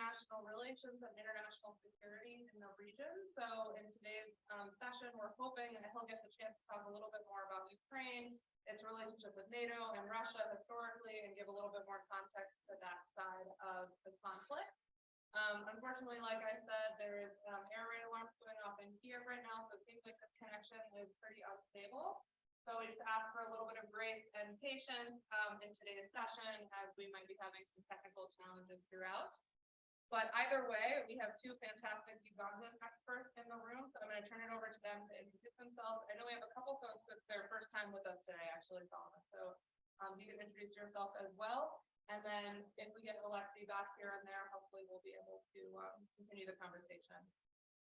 international relations and international security in the region. So in today's session, we're hoping that he'll get the chance to talk a little bit more about Ukraine, its relationship with NATO and Russia historically, and give a little bit more context to that side of the conflict. Unfortunately, like I said, there is air raid alarms going off in Kiev right now, so it seems like the connection is pretty unstable. So we just ask for a little bit of grace and patience in today's session, as we might be having some technical challenges throughout. But either way, we have two fantastic Ugandan experts in the room, so I'm going to turn it over to them to introduce themselves. I know we have a couple folks that's their first time with us today, actually, Solomon. So you can introduce yourself as well. And then if we get Olexiy back here and there, hopefully we'll be able to continue the conversation.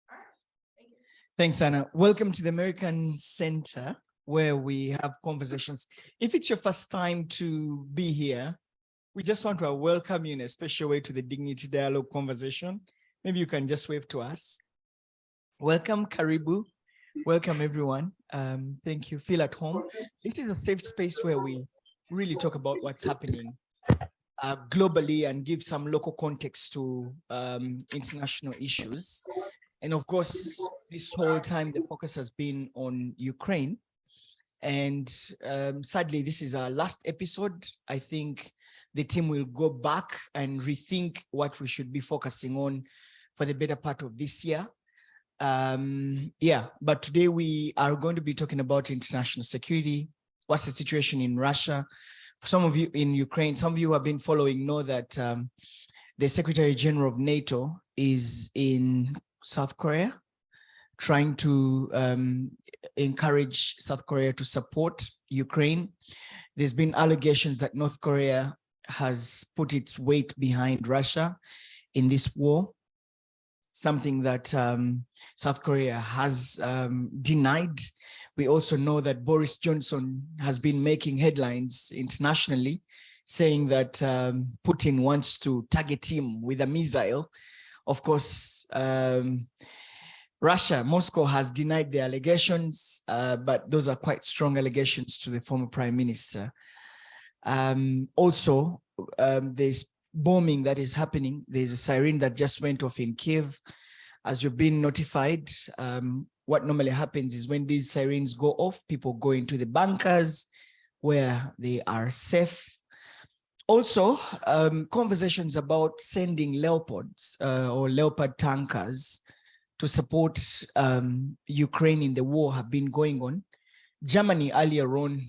All right, thank you. Thanks, Anna. Welcome to the American Center, where we have conversations. If it's your first time to be here, we just want to welcome you in a special way to the Dignity Dialogue conversation. Maybe you can just wave to us. Welcome, Karibu. Welcome, everyone. Thank you. Feel at home. This is a safe space where we really talk about what's happening globally and give some local context to international issues. And of course, this whole time, the focus has been on Ukraine. And sadly, this is our last episode. I think the team will go back and rethink what we should be focusing on for the better part of this year. But today we are going to be talking about international security. What's the situation in Russia? For some of you in Ukraine, some of you who have been following know that the Secretary General of NATO is in South Korea, trying to encourage South Korea to support Ukraine. There's been allegations that North Korea has put its weight behind Russia in this war, something that South Korea has denied. We also know that Boris Johnson has been making headlines internationally, saying that Putin wants to target him with a missile. Of course, Moscow has denied the allegations, but those are quite strong allegations to the former prime minister. Also, there's bombing that is happening. There's a siren that just went off in Kiev. As you've been notified, what normally happens is when these sirens go off, people go into the bunkers where they are safe. Also, conversations about sending Leopards or Leopard tankers to support Ukraine in the war have been going on. Germany earlier on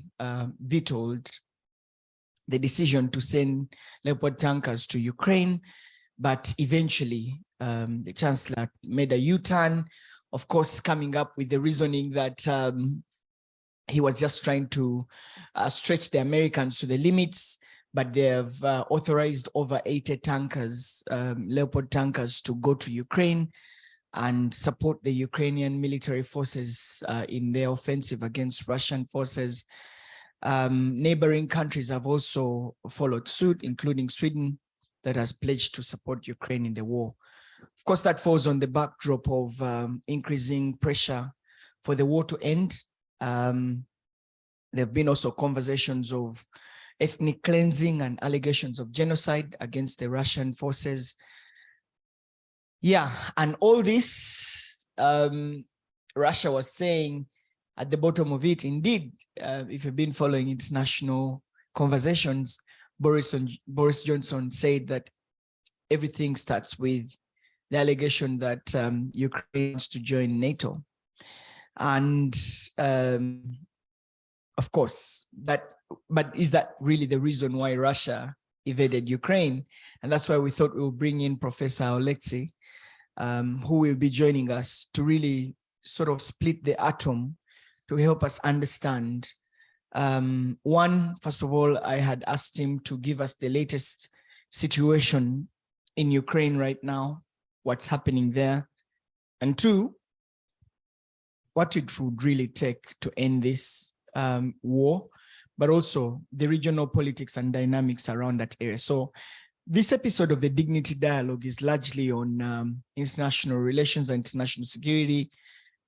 vetoed the decision to send Leopard tankers to Ukraine, but eventually the Chancellor made a U-turn, of course, coming up with the reasoning that he was just trying to stretch the Americans to the limits, but they have authorized over 80 tankers, Leopard tankers, to go to Ukraine and support the Ukrainian military forces in their offensive against Russian forces. Neighboring countries have also followed suit, including Sweden, that has pledged to support Ukraine in the war. Of course, that falls on the backdrop of increasing pressure for the war to end. There have been also conversations of ethnic cleansing and allegations of genocide against the Russian forces. Yeah, and all this, Russia was saying at the bottom of it, indeed, if you've been following international conversations, Boris Johnson said that everything starts with the allegation that Ukraine wants to join NATO. And of course, but is that really the reason why Russia invaded Ukraine? And that's why we thought we would bring in Professor Olexiy, who will be joining us to really sort of split the atom to help us understand. First of all, I had asked him to give us the latest situation in Ukraine right now, what's happening there. And two, what it would really take to end this war, but also the regional politics and dynamics around that area. So this episode of the Dignity Dialogue is largely on international relations and international security,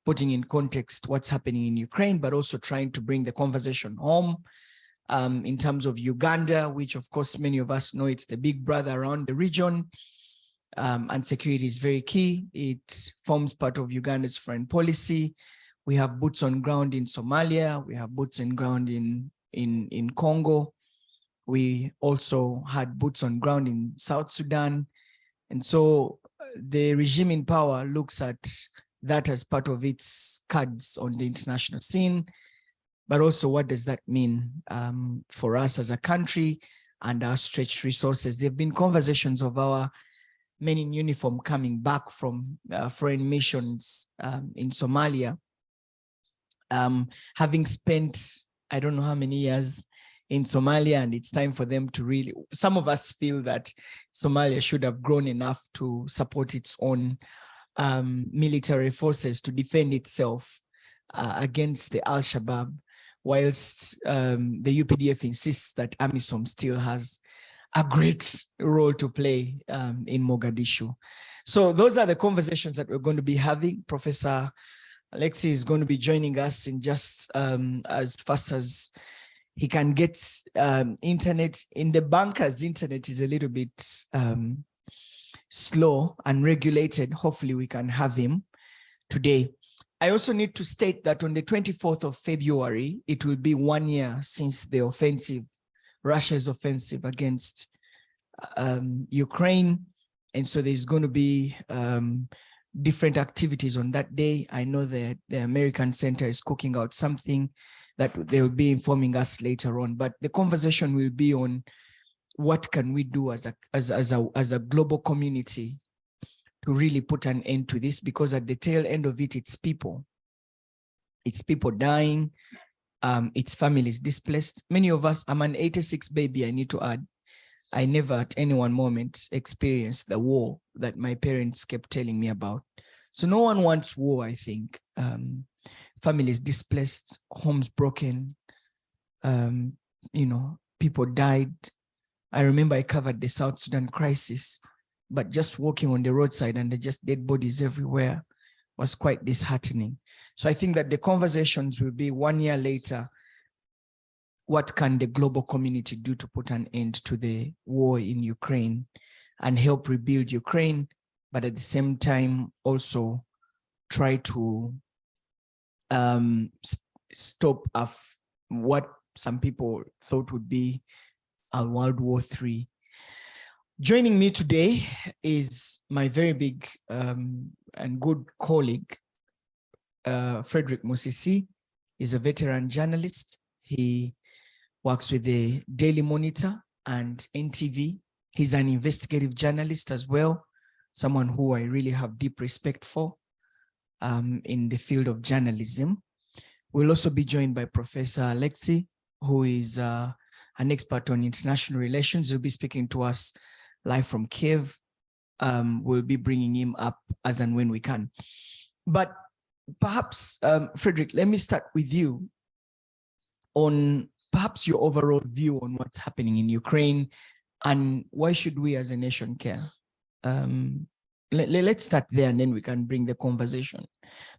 putting in context what's happening in Ukraine, but also trying to bring the conversation home in terms of Uganda, which of course many of us know it's the big brother around the region. and security is very key. It forms part of Uganda's foreign policy. We have boots on ground in Somalia. We have boots on ground in Congo. We also had boots on ground in South Sudan. And so the regime in power looks at that as part of its cards on the international scene. But also, what does that mean for us as a country and our stretched resources? There have been conversations of our men in uniform coming back from foreign missions in Somalia, having spent, I don't know how many years in Somalia, and it's time for them to really, some of us feel that Somalia should have grown enough to support its own military forces to defend itself against the Al-Shabaab, whilst the UPDF insists that AMISOM still has a great role to play in Mogadishu. So those are the conversations that we're going to be having. Professor Olexiy is going to be joining us in just as fast as he can get internet. In the bunkers, internet is a little bit slow and regulated. Hopefully we can have him today. I also need to state that on the 24th of February, it will be 1 year since the offensive, Russia's offensive against Ukraine. And so there's going to be different activities on that day. I know that the American Center is cooking out something that they will be informing us later on, but the conversation will be on what can we do as a global community to really put an end to this, because at the tail end of it, it's people dying, it's families displaced. Many of us, I'm an 86 baby, I need to add, I never at any one moment experienced the war that my parents kept telling me about. So no one wants war, I think. Families displaced, homes broken, people died. I remember I covered the South Sudan crisis, but just walking on the roadside and just dead bodies everywhere was quite disheartening. So I think that the conversations will be 1 year later, what can the global community do to put an end to the war in Ukraine and help rebuild Ukraine, but at the same time also try to stop what some people thought would be a World War III. Joining me today is my very big and good colleague, Fredrick Musisi. He's a veteran journalist. He works with the Daily Monitor and NTV. He's an investigative journalist as well, someone who I really have deep respect for in the field of journalism. We'll also be joined by Professor Olexiy, who is an expert on international relations. He'll be speaking to us live from Kiev. We'll be bringing him up as and when we can. But perhaps, Fredrick, let me start with you on perhaps your overall view on what's happening in Ukraine and why should we as a nation care? Let's start there and then we can bring the conversation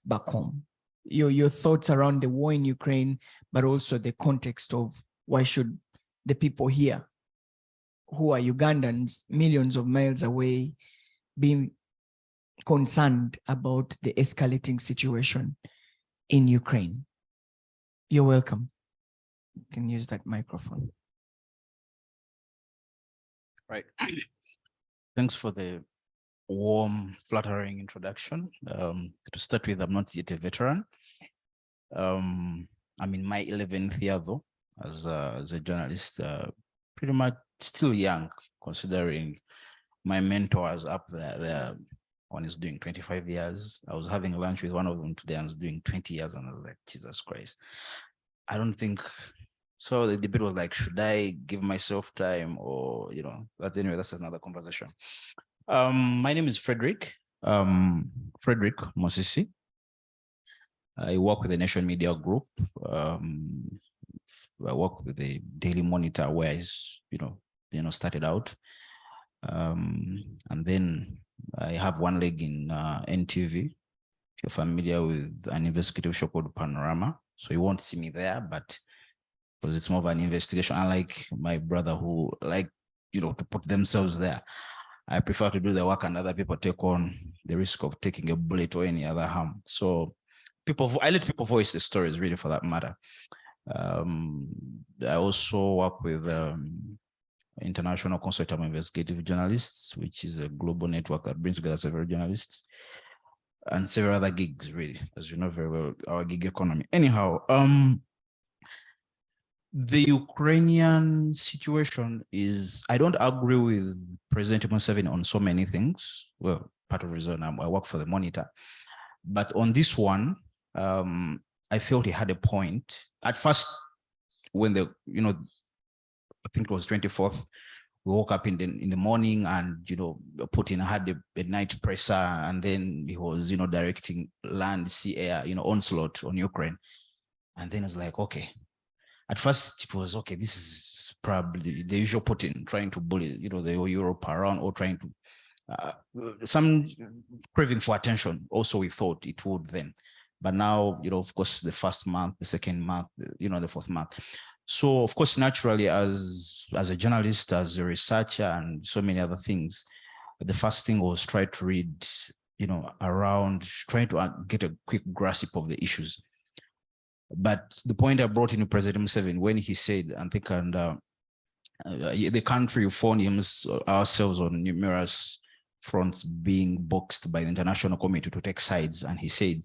back home. Your thoughts around the war in Ukraine, but also the context of why should the people here, who are Ugandans, millions of miles away, be concerned about the escalating situation in Ukraine? You're welcome. You can use that microphone. Right. Thanks for the warm, flattering introduction. To start with, I'm not yet a veteran. I'm in my 11th year though, as a journalist, pretty much still young, considering my mentors up there. One is doing 25 years. I was having lunch with one of them today and was doing 20 years, and I was like, Jesus Christ. I don't think, so the debate was like, should I give myself time or, but anyway, that's another conversation. My name is Fredrick, Fredrick Musisi. I work with the Nation Media Group. I work with the Daily Monitor, where I started out. And then I have one leg in NTV. If you're familiar with an investigative show called Panorama, so you won't see me there, but because it's more of an investigation, unlike my brother who to put themselves there. I prefer to do the work and other people take on the risk of taking a bullet or any other harm. So I let people voice the stories, really, for that matter. I also work with International Consortium of Investigative Journalists, which is a global network that brings together several journalists and several other gigs, really, as you know very well, our gig economy. Anyhow, the Ukrainian situation is, I don't agree with President Museveni on so many things. Well, part of the reason I work for the Monitor. But on this one, I felt he had a point. At first, when I think it was 24th, we woke up in the morning and, Putin had a night presser, and then he was, directing land, sea, air, onslaught on Ukraine. And then it was like, okay. At first it was, okay, this is probably the usual Putin trying to bully, the whole Europe around, or trying to, some craving for attention. Also, we thought it would then. But now, of course, the first month, the second month, the fourth month. So, of course, naturally, as a journalist, as a researcher, and so many other things, the first thing was try to read, around, trying to get a quick grasp of the issues. But the point I brought in President Museveni, when he said, I think, and the country found ourselves on numerous fronts being boxed by the international community to take sides, and he said,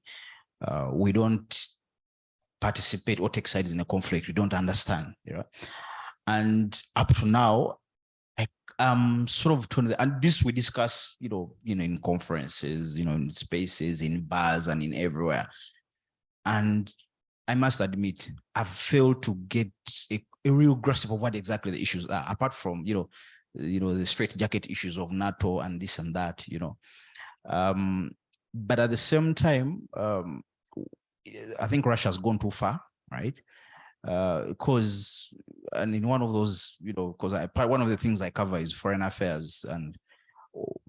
we don't participate or take sides in a conflict. We don't understand, And up to now, sort of, and this we discuss, in conferences, in spaces, in bars, and in everywhere. And I must admit, I've failed to get a real grasp of what exactly the issues are, apart from, the straitjacket issues of NATO and this and that, But at the same time, I think Russia has gone too far, right? Because, and in one of those, because one of the things I cover is foreign affairs, and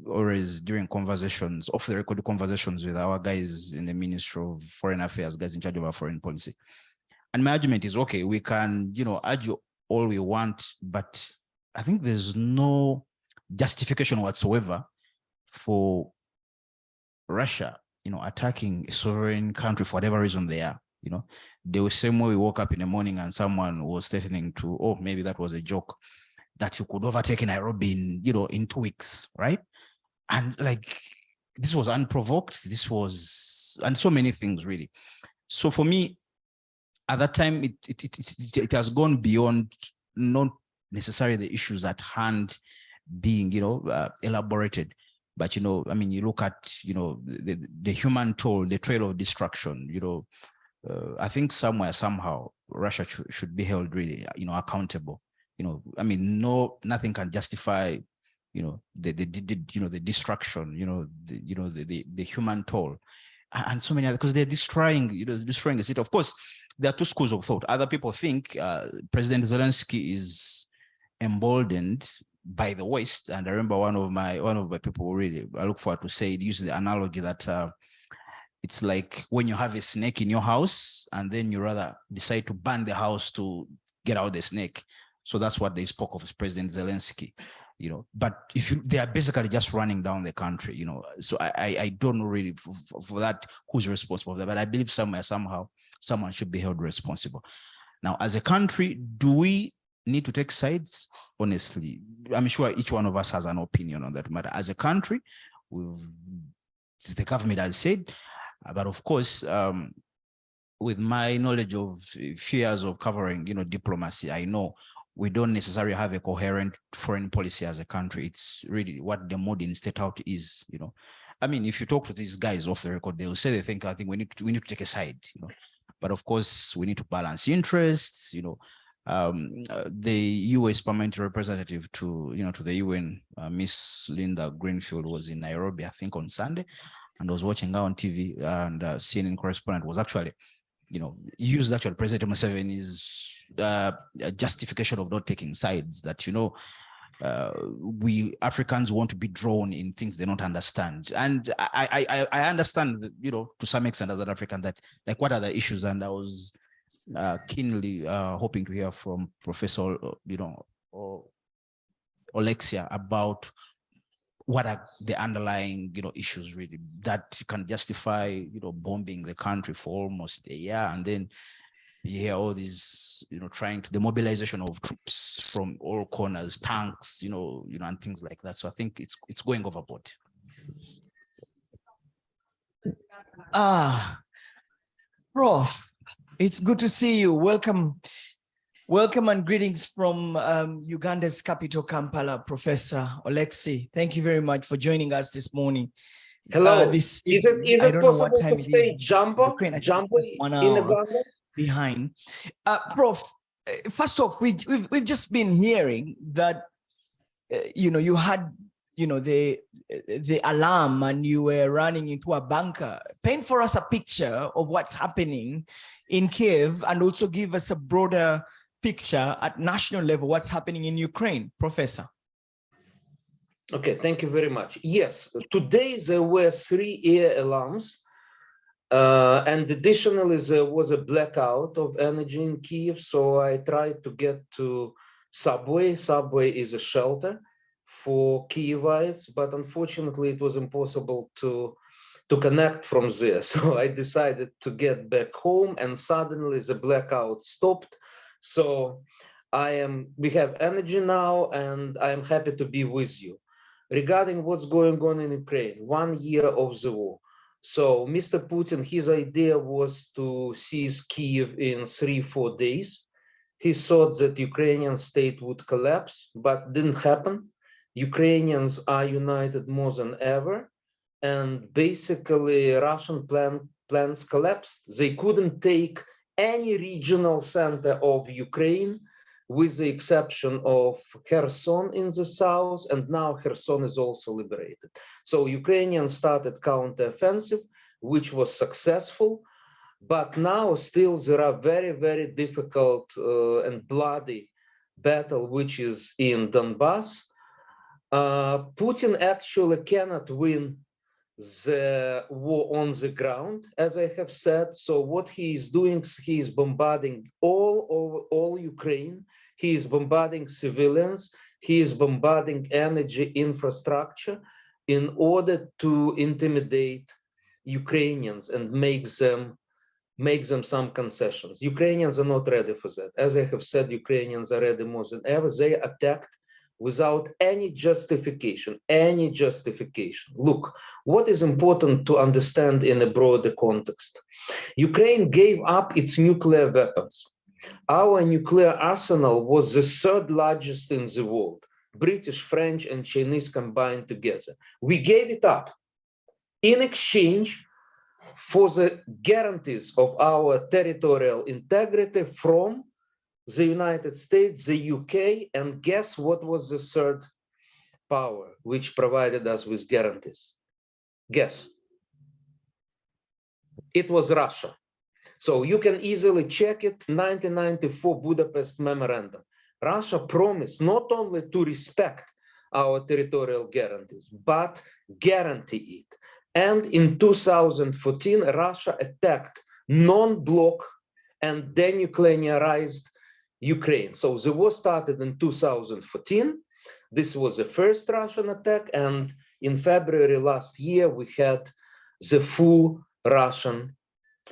always during conversations, off the record conversations with our guys in the Ministry of Foreign Affairs, guys in charge of our foreign policy. And my argument is, okay, we can, argue all we want, but I think there's no justification whatsoever for Russia, attacking a sovereign country for whatever reason they are. The same way we woke up in the morning and someone was threatening to, oh, maybe that was a joke, that you could overtake Nairobi in 2 weeks, right? And like, this was unprovoked. This was, and so many things, really. So for me, at that time, it has gone beyond not necessarily the issues at hand being, elaborated. But, you look at, the human toll, the trail of destruction, I think somewhere, somehow, Russia should be held really, accountable. Nothing can justify, the destruction, the human toll, and so many other, because they're destroying the city. Of course, there are two schools of thought. Other people think President Zelensky is emboldened by the West, and I remember one of my people really I look forward to say it used the analogy that it's like when you have a snake in your house, and then you rather decide to burn the house to get out the snake. So that's what they spoke of as President Zelensky, But they are basically just running down the country, So I don't know really for that who's responsible for that, but I believe somewhere, somehow, someone should be held responsible. Now, as a country, do we need to take sides? Honestly, I'm sure each one of us has an opinion on that matter. As a country, the government has said, but of course, with my knowledge of few years of covering, diplomacy, I know we don't necessarily have a coherent foreign policy as a country. It's really what the modern state out is, if you talk to these guys off the record, they'll say I think we need to take a side, But of course, we need to balance interests, the US parliamentary representative to the UN, Miss Linda Greenfield, was in Nairobi, I think on Sunday, and I was watching her on TV, and CNN correspondent was actually, used actually President Museveni's justification of not taking sides, that, we Africans want to be drawn in things they don't understand. And I understand that, to some extent as an African, that like what are the issues, and I was keenly hoping to hear from Professor, Olexiy about what are the underlying, issues really that can justify, bombing the country for almost a year, and then you hear all these, trying to the mobilization of troops from all corners, tanks, and things like that. So I think it's going overboard. Prof, it's good to see you. Welcome and greetings from Uganda's capital, Kampala, Professor Olexiy. Thank you very much for joining us this morning. Hello. Is it possible to say Jumbo? Jumbo in Uganda? Behind. Prof, first off, we've just been hearing that, you had, the alarm and you were running into a bunker. Paint for us a picture of what's happening in Kiev and also give us a broader picture at national level, what's happening in Ukraine, Professor. Okay, thank you very much. Yes, today there were 3 air alarms. And additionally, there was a blackout of energy in Kiev. So I tried to get to Subway. Subway is a shelter for Kievites, but unfortunately it was impossible to connect from there. So I decided to get back home, and suddenly the blackout stopped. So we have energy now, and I am happy to be with you. Regarding what's going on in Ukraine, 1 year of the war. So Mr. Putin, his idea was to seize Kiev in 3-4 days. He thought that Ukrainian state would collapse, but didn't happen. Ukrainians are united more than ever. And basically Russian plans collapsed. They couldn't take any regional center of Ukraine, with the exception of Kherson in the south, and now Kherson is also liberated. So Ukrainians started counteroffensive, which was successful, but now still there are very, very difficult and bloody battle, which is in Donbass. Putin actually cannot win the war on the ground, as I have said. So what he is doing, he is bombarding all Ukraine. He is bombarding civilians. He is bombarding energy infrastructure in order to intimidate Ukrainians and make them some concessions. Ukrainians are not ready for that. As I have said, Ukrainians are ready more than ever. They attacked without any justification, Look, what is important to understand in a broader context? Ukraine gave up its nuclear weapons. Our nuclear arsenal was the 3rd largest in the world, British, French, and Chinese combined together. We gave it up in exchange for the guarantees of our territorial integrity from the United States, the UK, and guess what was the 3rd power which provided us with guarantees? Guess. It was Russia. So you can easily check it, 1994 Budapest Memorandum. Russia promised not only to respect our territorial guarantees, but guarantee it. And in 2014, Russia attacked non-bloc and denuclearized Ukraine. So the war started in 2014. This was the first Russian attack. And in February last year, we had the full Russian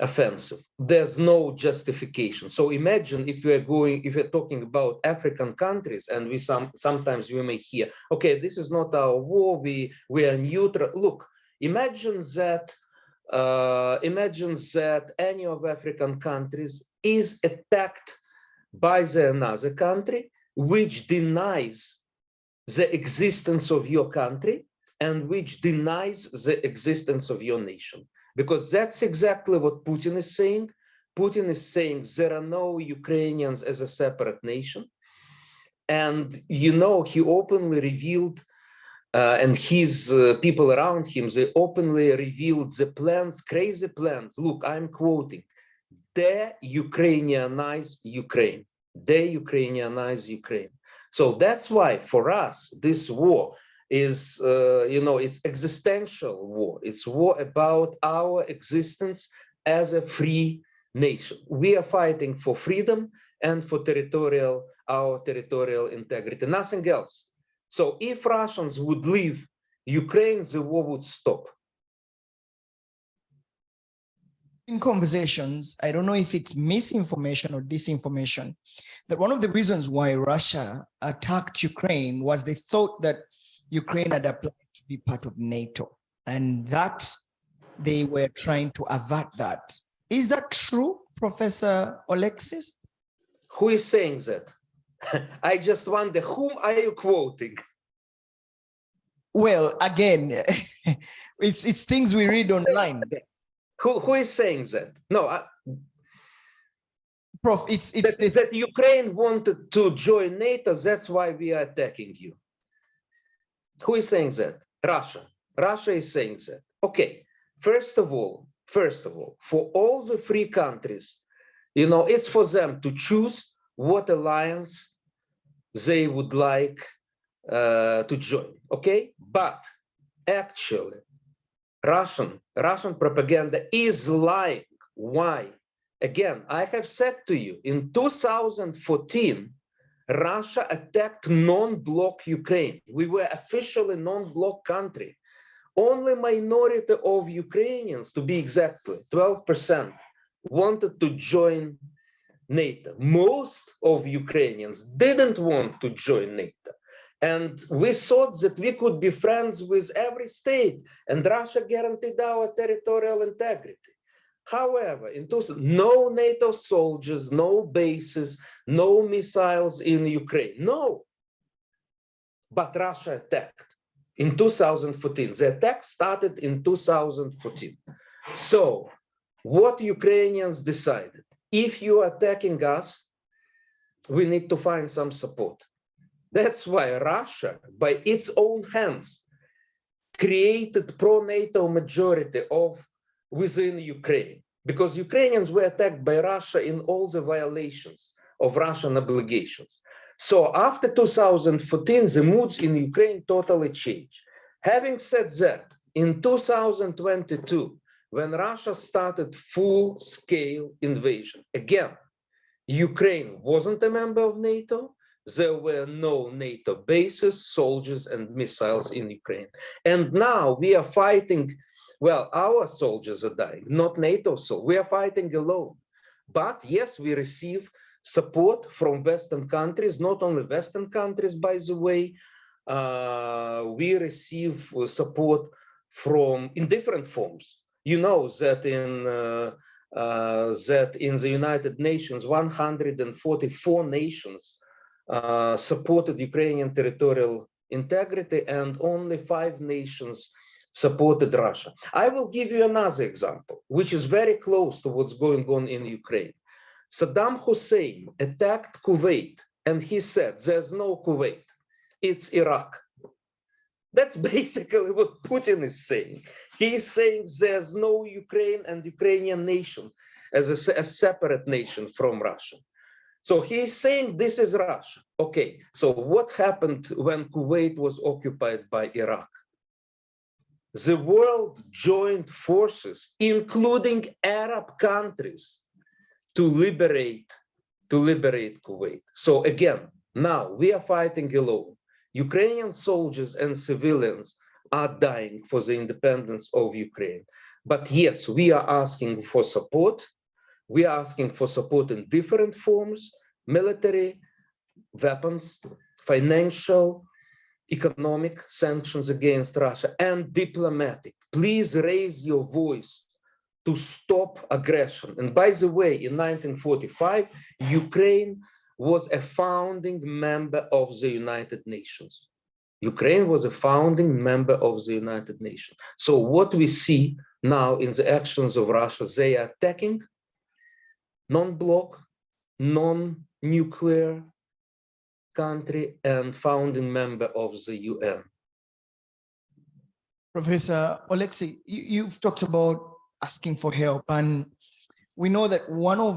offensive. There's no justification. So imagine if you're talking about African countries, and sometimes we may hear, okay, this is not our war, we are neutral. Look, imagine that any of African countries is attacked by another country which denies the existence of your country and which denies the existence of your nation. Because that's exactly what Putin is saying. Putin is saying there are no Ukrainians as a separate nation. And, he openly revealed, and his people around him, they openly revealed the plans, crazy plans. Look, I'm quoting, de-Ukrainianize Ukraine. De-Ukrainianize Ukraine. So that's why for us, this war is, it's existential war. It's war about our existence as a free nation. We are fighting for freedom and for our territorial integrity, nothing else. So if Russians would leave Ukraine, the war would stop. In conversations, I don't know if it's misinformation or disinformation, that one of the reasons why Russia attacked Ukraine was they thought that Ukraine had applied to be part of NATO, and that they were trying to avert that. Is that true, Professor Olexiy? Who is saying that? I just wonder, whom are you quoting? Well, again, it's things we read online. Who is saying that? No, Prof, it's that Ukraine wanted to join NATO, that's why we are attacking you. Who is saying that? Russia. Russia is saying that. Okay, first of all, for all the free countries, you know, it's for them to choose what alliance they would like to join, okay? But actually, Russian propaganda is lying. Why? Again, I have said to you, in 2014, Russia attacked non-bloc Ukraine. We were officially non-bloc country. Only minority of Ukrainians, to be exactly 12%, wanted to join NATO. Most of Ukrainians didn't want to join NATO. And we thought that we could be friends with every state, and Russia guaranteed our territorial integrity. However, no NATO soldiers, no bases, no missiles in Ukraine, no. But Russia attacked in 2014. The attack started in 2014. So what Ukrainians decided, if you are attacking us, we need to find some support. That's why Russia, by its own hands, created pro-NATO majority within Ukraine, because Ukrainians were attacked by Russia in all the violations of Russian obligations. So after 2014, the moods in Ukraine totally changed. Having said that, in 2022, when Russia started full-scale invasion, again, Ukraine wasn't a member of NATO. There were no NATO bases, soldiers, and missiles in Ukraine. And now we are fighting, well, our soldiers are dying, not NATO soldiers. We are fighting alone. But yes, we receive support from Western countries, not only Western countries, by the way. We receive support in different forms. You know that in the United Nations, 144 nations supported Ukrainian territorial integrity, and only 5 nations supported Russia. I will give you another example, which is very close to what's going on in Ukraine. Saddam Hussein attacked Kuwait, and he said, there's no Kuwait, it's Iraq. That's basically what Putin is saying. He's saying there's no Ukraine and Ukrainian nation as a separate nation from Russia. So he's saying this is Russia. Okay, so what happened when Kuwait was occupied by Iraq? The world joined forces, including Arab countries, to liberate Kuwait. So again, now we are fighting alone. Ukrainian soldiers and civilians are dying for the independence of Ukraine. But yes, we are asking for support. We are asking for support in different forms: military, weapons, financial, economic sanctions against Russia, and diplomatic. Please raise your voice to stop aggression. And by the way, in 1945, Ukraine was a founding member of the United Nations. Ukraine was a founding member of the United Nations. So what we see now in the actions of Russia, they are attacking non-bloc, non-nuclear country and founding member of the UN. Professor Olexiy, you've talked about asking for help, and we know that one of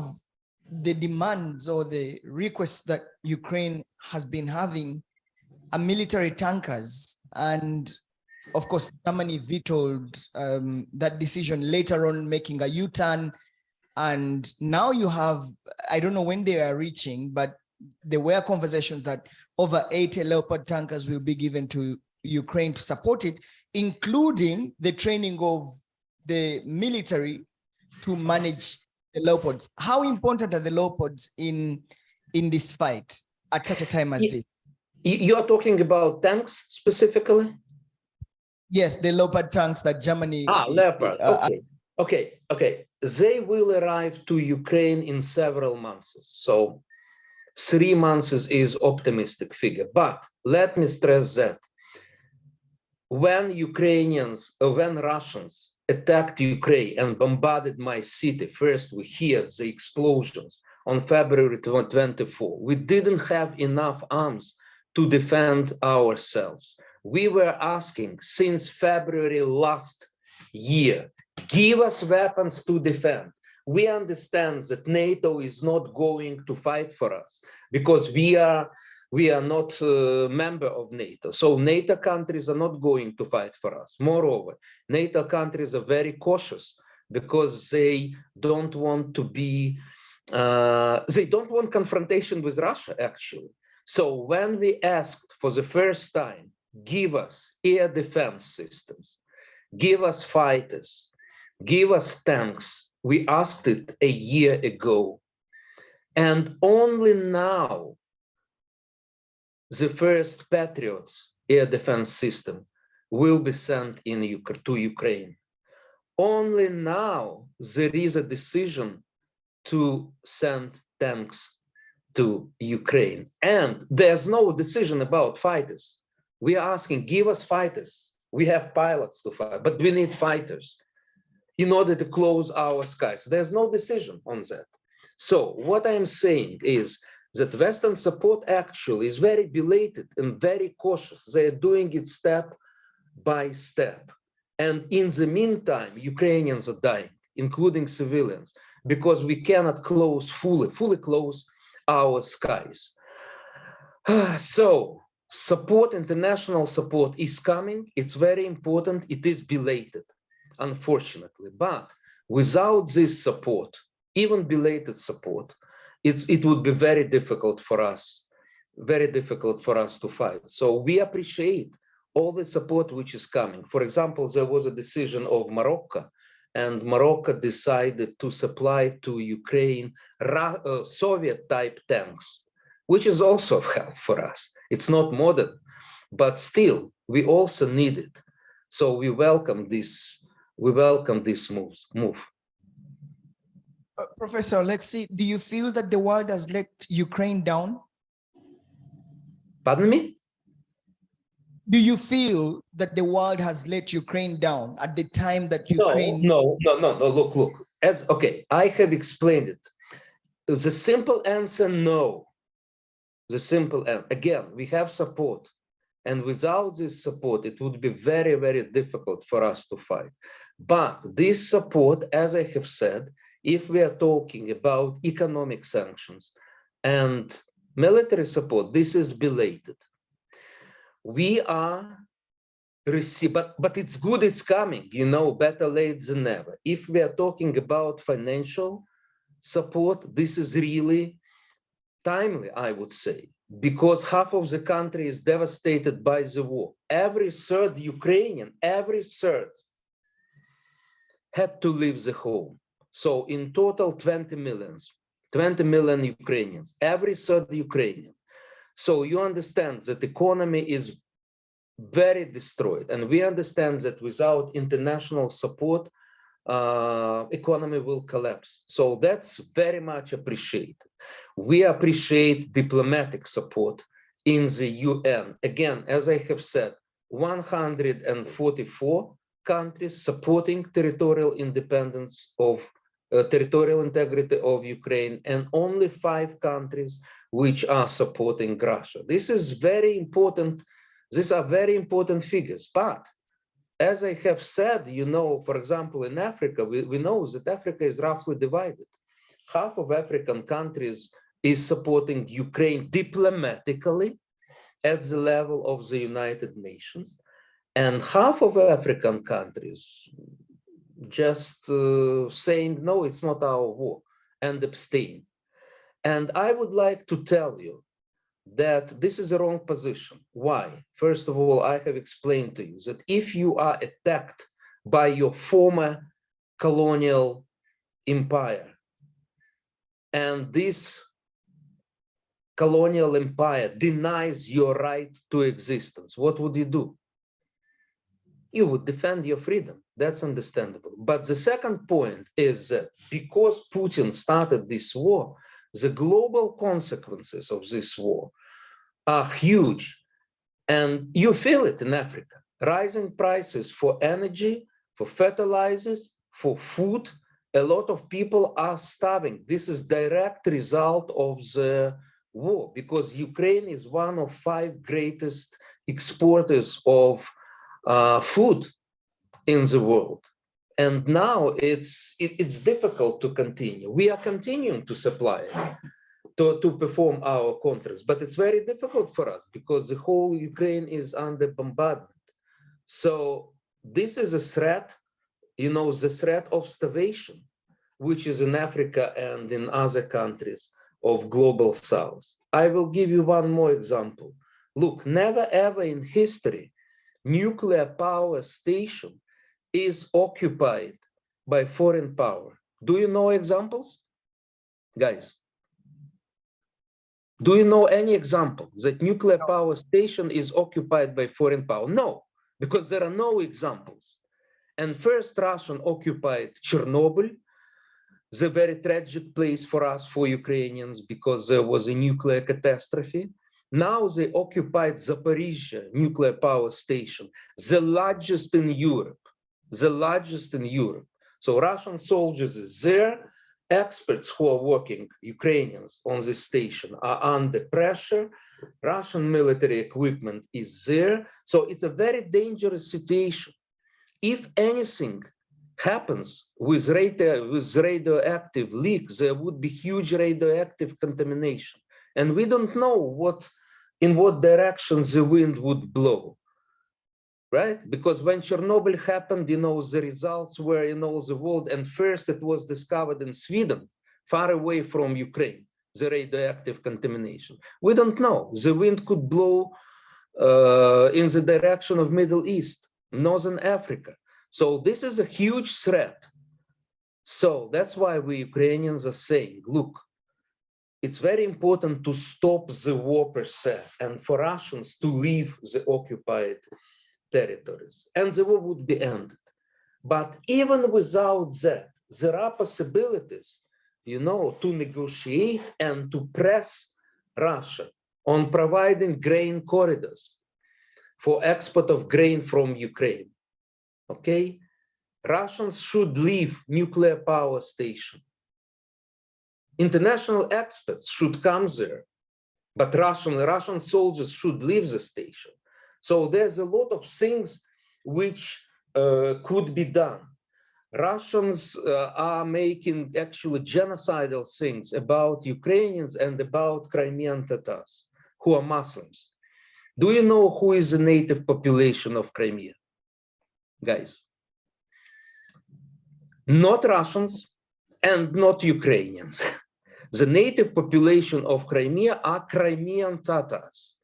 the demands or the requests that Ukraine has been having are military tankers. And of course, Germany vetoed that decision, later on making a U-turn. And now you have, I don't know when they are reaching, but there were conversations that over 80 Leopard tankers will be given to Ukraine to support it, including the training of the military to manage the Leopards. How important are the Leopards in this fight at such a time as this? You are talking about tanks specifically? Yes, the Leopard tanks that Germany. Leopard. Okay. They will arrive to Ukraine in several months. So 3 months is optimistic figure. But let me stress that when Russians attacked Ukraine and bombarded my city, first we heard the explosions on February 24. We didn't have enough arms to defend ourselves. We were asking since February last year, give us weapons to defend. We understand that NATO is not going to fight for us because we are not a member of NATO. So NATO countries are not going to fight for us. Moreover, NATO countries are very cautious because they don't want to be, they don't want confrontation with Russia, actually. So when we asked for the first time, give us air defense systems, give us fighters, give us tanks, we asked it a year ago. And only now, the first Patriots air defense system will be sent to Ukraine. Only now there is a decision to send tanks to Ukraine. And there's no decision about fighters. We are asking, give us fighters. We have pilots to fight, but we need fighters in order to close our skies. There's no decision on that. So what I'm saying is that Western support actually is very belated and very cautious. They are doing it step by step. And in the meantime, Ukrainians are dying, including civilians, because we cannot fully close our skies. So support, international support is coming. It's very important. It is belated, unfortunately. But without this support, even belated support, it would be very difficult for us to fight. So we appreciate all the support which is coming. For example, there was a decision of Morocco, and Morocco decided to supply to Ukraine Soviet-type tanks, which is also of help for us. It's not modern, but still, we also need it. So we welcome this move. Professor Olexiy, do you feel that the world has let Ukraine down? Pardon me? Do you feel that the world has let Ukraine down at the time that Ukraine? No. Look. I have explained it. The simple answer, no. The simple answer. Again, we have support. And without this support, it would be very, very difficult for us to fight. But this support, as I have said, if we are talking about economic sanctions and military support, this is belated. We are receiving, but it's good it's coming, better late than never. If we are talking about financial support, this is really timely, I would say, because half of the country is devastated by the war. Every third Ukrainian, had to leave the home. So in total, 20 million Ukrainians, every third Ukrainian. So you understand that the economy is very destroyed. And we understand that without international support, economy will collapse. So that's very much appreciated. We appreciate diplomatic support in the UN. Again, as I have said, 144 countries supporting territorial independence of territorial integrity of Ukraine, and only 5 countries which are supporting Russia. This is very important. These are very important figures. But as I have said, for example, in Africa, we know that Africa is roughly divided. Half of African countries is supporting Ukraine diplomatically at the level of the United Nations. And half of African countries just saying, no, it's not our war, and abstain. And I would like to tell you that this is the wrong position. Why? First of all, I have explained to you that if you are attacked by your former colonial empire, and this colonial empire denies your right to existence, what would you do? You would defend your freedom. That's understandable. But the second point is that because Putin started this war, the global consequences of this war are huge. And you feel it in Africa. Rising prices for energy, for fertilizers, for food. A lot of people are starving. This is direct result of the war, because Ukraine is one of 5 greatest exporters of food in the world. And now it's difficult to continue. We are continuing to supply it, to perform our contracts, but it's very difficult for us because the whole Ukraine is under bombardment. So this is a threat, you know, the threat of starvation, which is in Africa and in other countries of global south. I will give you one more example. Look, never ever in history, nuclear power station is occupied by foreign power. Do you know examples, guys? Do you know any example that nuclear power station is occupied by foreign power? No, because there are no examples. And first Russian occupied Chernobyl, the very tragic place for us, for Ukrainians, because there was a nuclear catastrophe. Now they occupied Zaporizhzhia nuclear power station, the largest in Europe, the largest in Europe. So Russian soldiers is there. Experts who are working, Ukrainians, on this station are under pressure. Russian military equipment is there. So it's a very dangerous situation. If anything happens with radioactive leaks, there would be huge radioactive contamination. And we don't know in what direction the wind would blow, right? Because when Chernobyl happened, you know, the results were in all the world. And first it was discovered in Sweden, far away from Ukraine, the radioactive contamination. We don't know. The wind could blow in the direction of Middle East, Northern Africa. So this is a huge threat. So that's why we Ukrainians are saying, look, it's very important to stop the war per se, and for Russians to leave the occupied territories, and the war would be ended. But even without that, there are possibilities, you know, to negotiate and to press Russia on providing grain corridors for export of grain from Ukraine. Okay, Russians should leave nuclear power station. International experts should come there, but Russian soldiers should leave the station. So there's a lot of things which could be done. Russians are making actually genocidal things about Ukrainians and about Crimean Tatars, who are Muslims. Do you know who is the native population of Crimea, guys? Not Russians and not Ukrainians. The native population of Crimea are Crimean Tatars.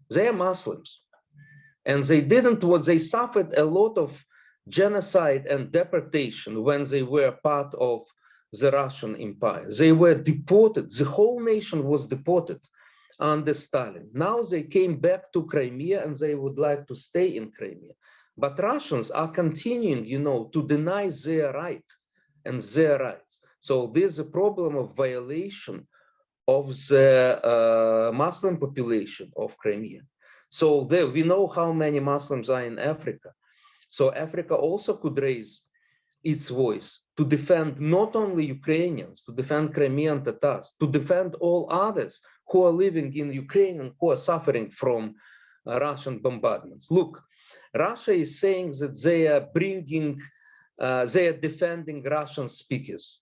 They are Muslims. And they suffered a lot of genocide and deportation when they were part of the Russian Empire. They were deported. The whole nation was deported under Stalin. Now they came back to Crimea and they would like to stay in Crimea. But Russians are continuing, you know, to deny their right and their rights. So there's a problem of violation of the Muslim population of Crimea. So there, we know how many Muslims are in Africa. So Africa also could raise its voice to defend not only Ukrainians, to defend Crimean Tatars, to defend all others who are living in Ukraine and who are suffering from Russian bombardments. Look, Russia is saying that they are defending Russian speakers.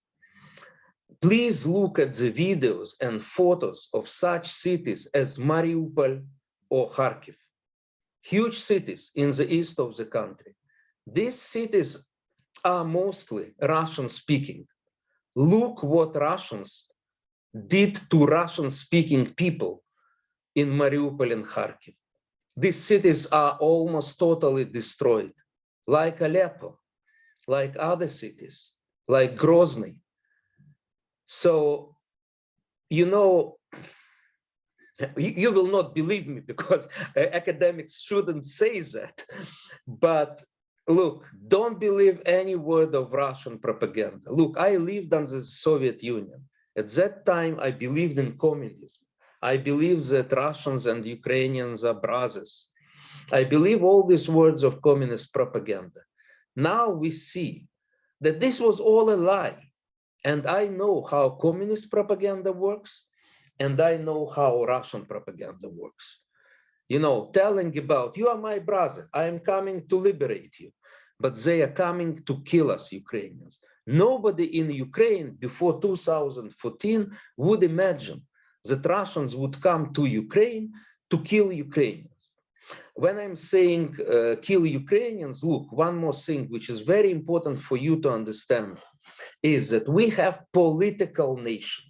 Please look at the videos and photos of such cities as Mariupol or Kharkiv, huge cities in the east of the country. These cities are mostly Russian speaking. Look what Russians did to Russian speaking people in Mariupol and Kharkiv. These cities are almost totally destroyed, like Aleppo, like other cities, like Grozny. So, you know, you will not believe me because academics shouldn't say that. But look, don't believe any word of Russian propaganda. Look, I lived under the Soviet Union. At that time, I believed in communism. I believe that Russians and Ukrainians are brothers. I believe all these words of communist propaganda. Now we see that this was all a lie. And I know how communist propaganda works, and I know how Russian propaganda works. You know, telling about, you are my brother, I am coming to liberate you, but they are coming to kill us, Ukrainians. Nobody in Ukraine before 2014 would imagine that Russians would come to Ukraine to kill Ukrainians. When I'm saying kill Ukrainians, look, one more thing which is very important for you to understand is that we have political nation.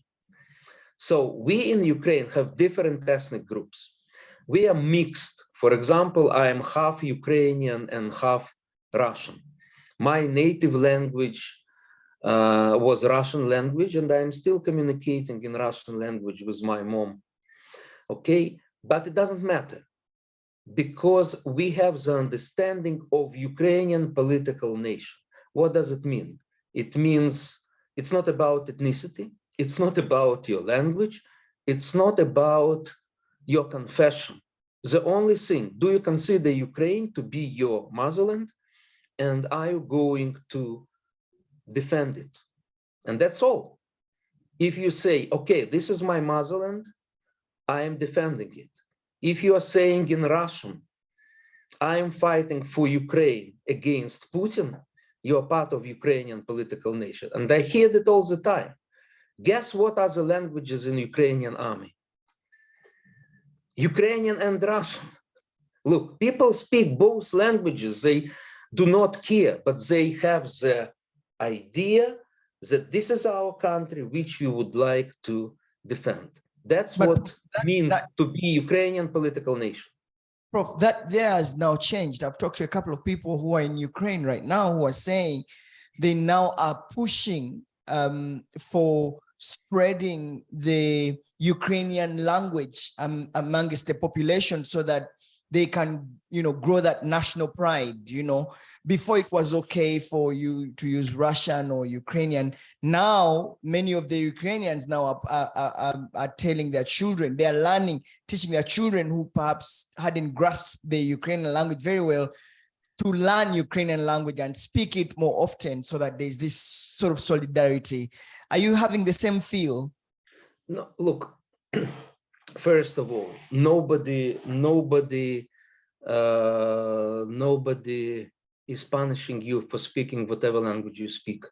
So we in Ukraine have different ethnic groups. We are mixed. For example, I am half Ukrainian and half Russian. My native language was Russian language, and I am still communicating in Russian language with my mom. Okay, but it doesn't matter because we have the understanding of Ukrainian political nation. What does it mean? It means it's not about ethnicity. It's not about your language. It's not about your confession. The only thing, do you consider Ukraine to be your motherland? And are you going to defend it? And that's all. If you say, okay, this is my motherland, I am defending it. If you are saying in Russian, I am fighting for Ukraine against Putin, you're part of Ukrainian political nation. And I hear that all the time. Guess what are the languages in Ukrainian army? Ukrainian and Russian. Look, people speak both languages. They do not care, but they have the idea that this is our country which we would like to defend. That's But what means to be Ukrainian political nation. Prof, that there has now changed. I've talked to a couple of people who are in Ukraine right now who are saying they now are pushing for spreading the Ukrainian language amongst the population so that they can, you know, grow that national pride. You know, before it was okay for you to use Russian or Ukrainian. Now, many of the Ukrainians now are telling their children, they are learning, teaching their children who perhaps hadn't grasped the Ukrainian language very well to learn Ukrainian language and speak it more often so that there's this sort of solidarity. Are you having the same feel? No, look, first of all, nobody is punishing you for speaking whatever language you speak.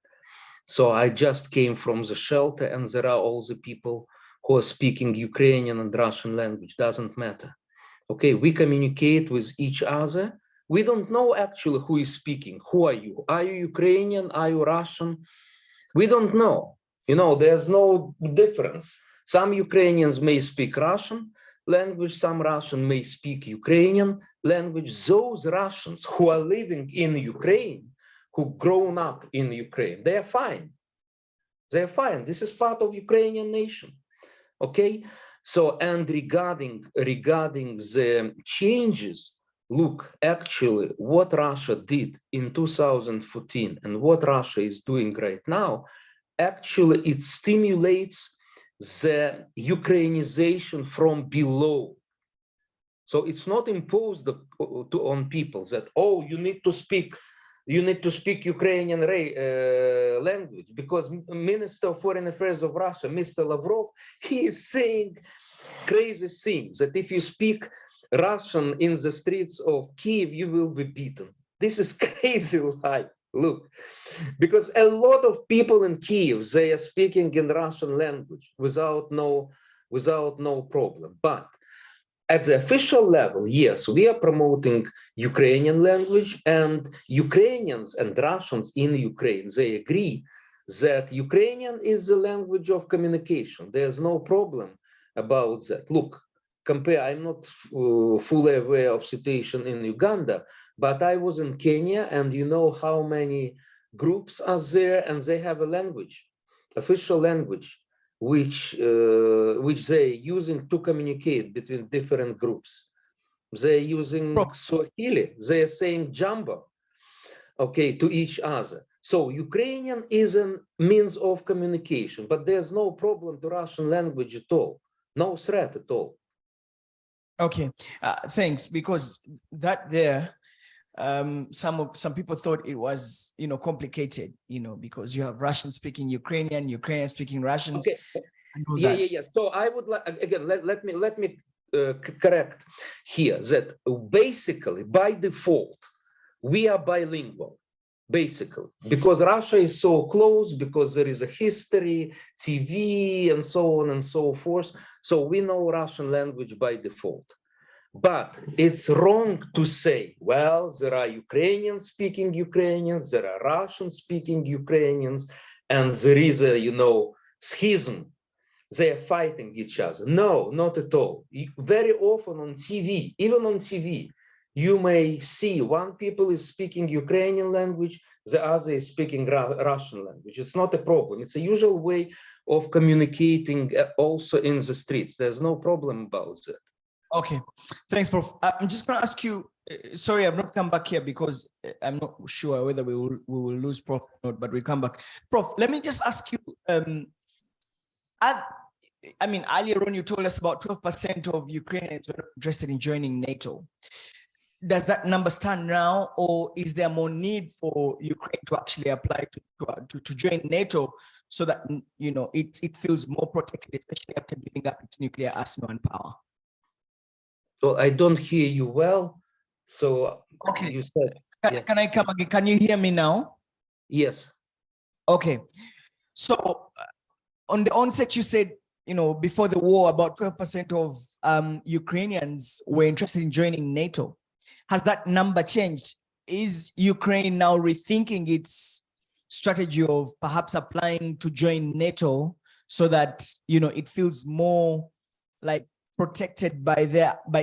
So I just came from the shelter and there are all the people who are speaking Ukrainian and Russian language, doesn't matter. Okay, we communicate with each other. We don't know actually who is speaking. Who are you? Are you Ukrainian? Are you Russian? We don't know. You know, there's no difference. Some Ukrainians may speak Russian language, some Russian may speak Ukrainian language. Those Russians who are living in Ukraine, who grown up in Ukraine, they are fine. They're fine. This is part of Ukrainian nation. Okay. So, and regarding the changes, look, actually what Russia did in 2014 and what Russia is doing right now, actually it stimulates the Ukrainization from below. So it's not imposed on people that, oh, you need to speak Ukrainian language, because Minister of Foreign Affairs of Russia, Mr. Lavrov, he is saying crazy things that if you speak Russian in the streets of Kiev, you will be beaten. This is crazy lie. Look, because a lot of people in Kiev, they are speaking in Russian language without no problem. But at the official level, yes, we are promoting Ukrainian language, and Ukrainians and Russians in Ukraine, they agree that Ukrainian is the language of communication. There's no problem about that. Look, compare. I'm not fully aware of situation in Uganda, but I was in Kenya, and you know how many groups are there, and they have a language, official language, which they're using to communicate between different groups. They're using Swahili. They're saying Jambo, okay, to each other. So Ukrainian is a means of communication, but there's no problem to Russian language at all. No threat at all. Okay, thanks. Because that there, some people thought it was, complicated, because you have Russian speaking Ukrainian, Ukrainian speaking Russians. Okay. Yeah. So I would like, again, let me correct here that basically by default we are bilingual, basically, because Russia is so close, because there is a history, TV, and so on and so forth. So we know Russian language by default. But it's wrong to say, well, there are Ukrainians speaking Ukrainians, there are Russian speaking Ukrainians, and there is a, schism. They're fighting each other. No, not at all. Very often on TV, even on TV, you may see one people is speaking Ukrainian language, the other is speaking Russian language. It's not a problem. It's a usual way of communicating also in the streets. There's no problem about that. Okay, thanks, Prof. I'm just going to ask you, sorry, I've not come back here because I'm not sure whether we will lose Prof or not, but we'll come back. Prof, let me just ask you, earlier on you told us about 12% of Ukrainians were interested in joining NATO. Does that number stand now, or is there more need for Ukraine to actually apply to join NATO so that, it feels more protected, especially after giving up its nuclear arsenal and power? So I don't hear you well. So okay, you said, can I come again? Can you hear me now? Yes. Okay. So on the onset, you said, before the war, about 12% of Ukrainians were interested in joining NATO. Has that number changed? Is Ukraine now rethinking its strategy of perhaps applying to join NATO so that, it feels more like protected by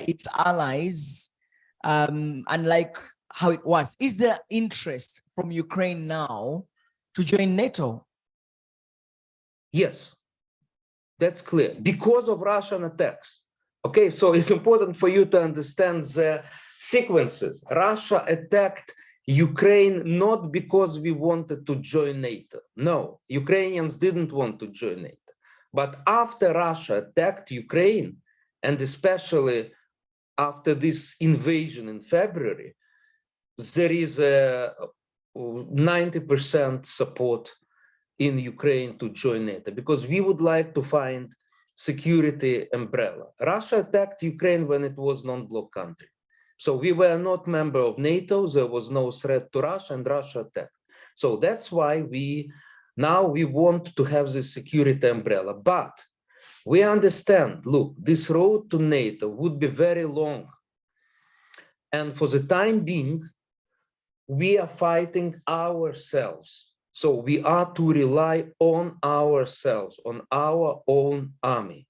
its allies, unlike how it was? Is there interest from Ukraine now to join NATO? Yes, that's clear, because of Russian attacks. Okay, so it's important for you to understand the sequences. Russia attacked Ukraine not because we wanted to join NATO. No, Ukrainians didn't want to join NATO. But after Russia attacked Ukraine, and especially after this invasion in February, there is a 90% support in Ukraine to join NATO, because we would like to find security umbrella. Russia attacked Ukraine when it was non-bloc country. So we were not member of NATO, there was no threat to Russia, and Russia attacked. So that's why we want to have this security umbrella. But we understand, look, this road to NATO would be very long. And for the time being, we are fighting ourselves. So we are to rely on ourselves, on our own army.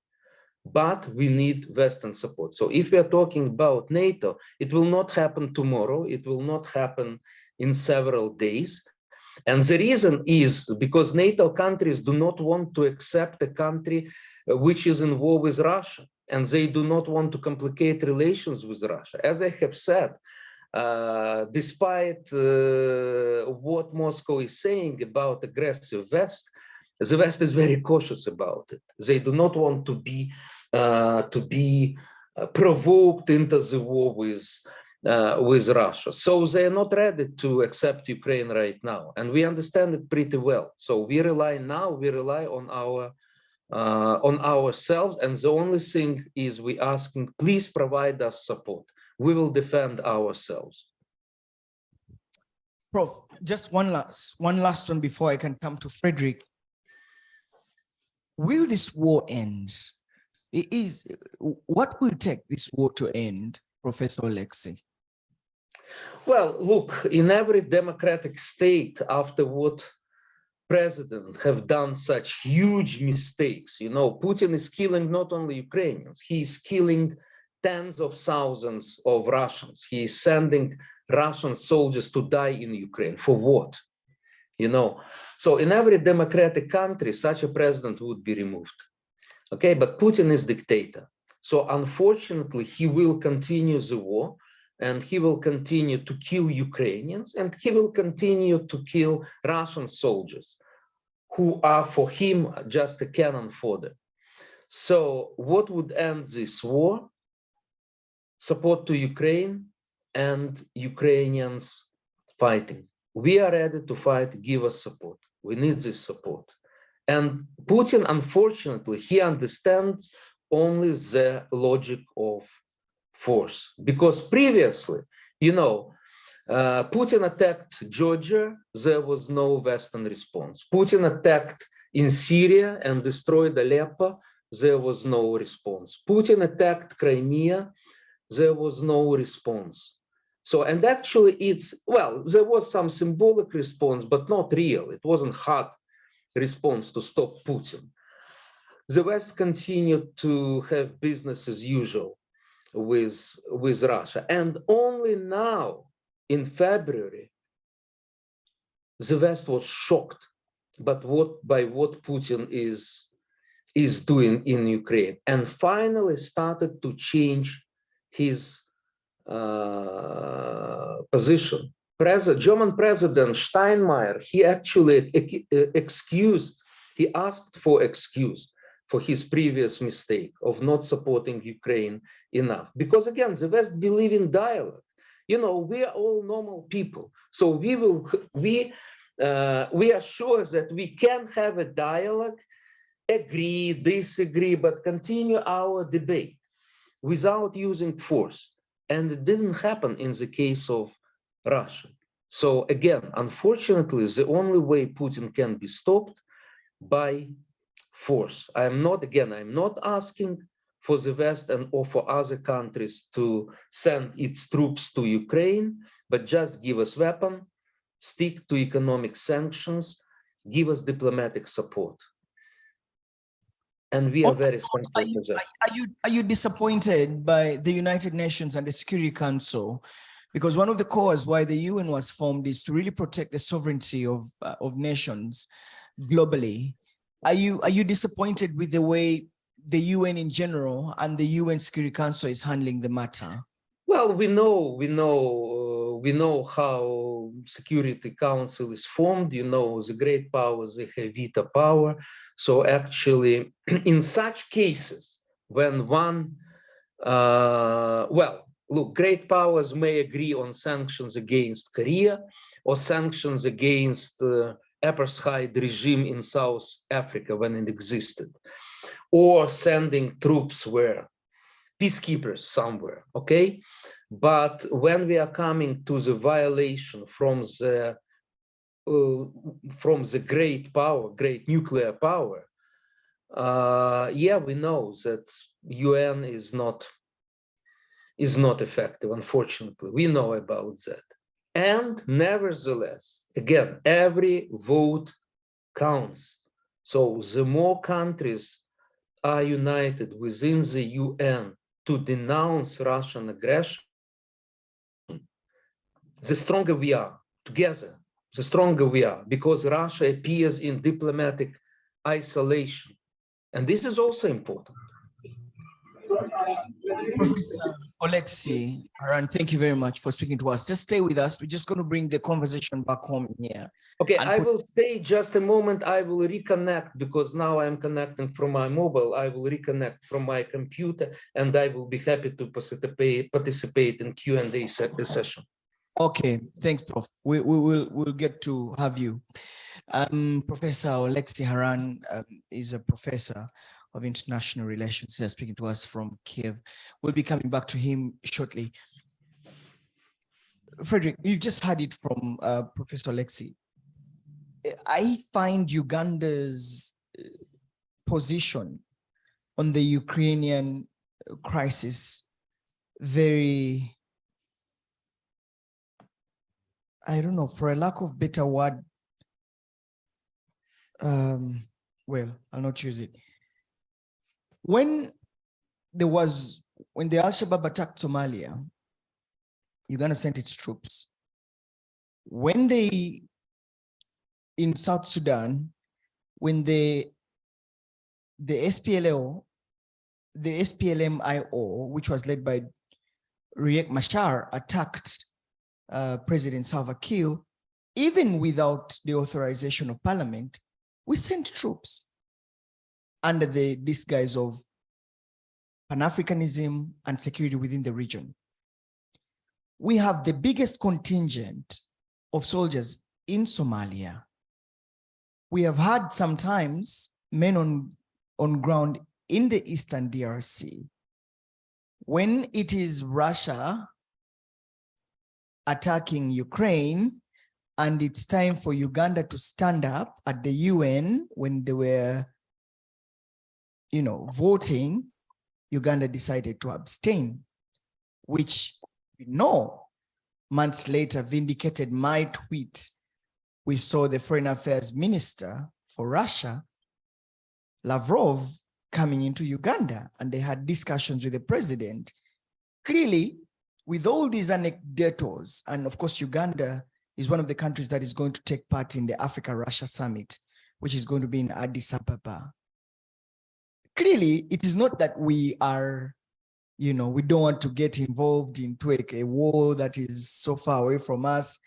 But we need Western support. So if we are talking about NATO, it will not happen tomorrow. It will not happen in several days. And the reason is because NATO countries do not want to accept a country which is in war with Russia, and they do not want to complicate relations with Russia. As I have said, despite what Moscow is saying about aggressive West, the West is very cautious about it. They do not want to be provoked into the war with Russia. So they are not ready to accept Ukraine right now, and we understand it pretty well. So we rely on ourselves, and the only thing is we asking, please provide us support. We will defend ourselves. Prof, just one last one before I can come to Fredrick. Will this war end? What will take this war to end, Professor Olexiy? Well, look, in every democratic state, after what president have done such huge mistakes. You know, Putin is killing not only Ukrainians, he is killing tens of thousands of Russians. He is sending Russian soldiers to die in Ukraine. For what? You know, so in every democratic country, such a president would be removed. Okay, but Putin is dictator. So unfortunately, he will continue the war, and he will continue to kill Ukrainians, and he will continue to kill Russian soldiers who are for him just a cannon fodder. So what would end this war? Support to Ukraine and Ukrainians fighting. We are ready to fight, give us support. We need this support. And Putin, unfortunately, he understands only the logic of force. Because previously, you know, Putin attacked Georgia, there was no Western response. Putin attacked in Syria and destroyed Aleppo, there was no response. Putin attacked Crimea, there was no response. So, and actually it's, well, there was some symbolic response, but not real. It wasn't hard response to stop Putin. The West continued to have business as usual with Russia. And only now, in February, the West was shocked by what Putin is doing in Ukraine, and finally started to change his position. German President Steinmeier, he actually he asked for excuse for his previous mistake of not supporting Ukraine enough. Because again, the West believe in dialogue. You know, we are all normal people. So we are sure that we can have a dialogue, agree, disagree, but continue our debate without using force. And it didn't happen in the case of Russia. So again, unfortunately, the only way Putin can be stopped by force. I'm not asking for the West or for other countries to send its troops to Ukraine, but just give us weapons, stick to economic sanctions, give us diplomatic support. And we are very thankful for that. Are you disappointed by the United Nations and the Security Council? Because one of the causes why the UN was formed is to really protect the sovereignty of nations globally. Are you disappointed with the way the UN in general and the UN Security Council is handling the matter? Well, we know how Security Council is formed. You know, the great powers, they have veto power. So actually, in such cases, when look, great powers may agree on sanctions against Korea or sanctions against apartheid regime in South Africa when it existed, or sending troops where peacekeepers somewhere, okay? But when we are coming to the violation from the great power, great nuclear power, yeah, we know that UN is not effective, unfortunately. We know about that. And nevertheless, again, every vote counts. So the more countries are united within the UN to denounce Russian aggression, the stronger we are together, the stronger we are, because Russia appears in diplomatic isolation. And this is also important. Professor Olexiy, Haran, thank you very much for speaking to us. Just stay with us. We're just going to bring the conversation back home here. Okay, I will stay just a moment. I will reconnect because now I'm connecting from my mobile. I will reconnect from my computer, and I will be happy to participate in Q&A session. Okay, thanks, Prof. We'll get to have you. Professor Olexiy Haran is a professor of international relations. He's speaking to us from Kiev. We'll be coming back to him shortly. Fredrick, you've just heard it from Professor Olexiy. I find Uganda's position on the Ukrainian crisis very, I don't know, for a lack of better word, well, I'll not use it. When the Al-Shabaab attacked Somalia, Uganda sent its troops. When in South Sudan, when the SPLO, the SPLM-IO, which was led by Riek Machar, attacked President Salva Kiir, even without the authorization of parliament, we sent troops under the disguise of Pan-Africanism and security within the region. We have the biggest contingent of soldiers in Somalia. We have had sometimes men on ground in the Eastern DRC. When it is Russia attacking Ukraine, and it's time for Uganda to stand up at the UN when they were, voting, Uganda decided to abstain, which we know months later vindicated my tweet. We saw the Foreign Affairs Minister for Russia, Lavrov, coming into Uganda, and they had discussions with the president. Clearly, with all these anecdotes, and of course, Uganda is one of the countries that is going to take part in the Africa-Russia Summit, which is going to be in Addis Ababa. Clearly, it is not that we are, we don't want to get involved into a war that is so far away from us.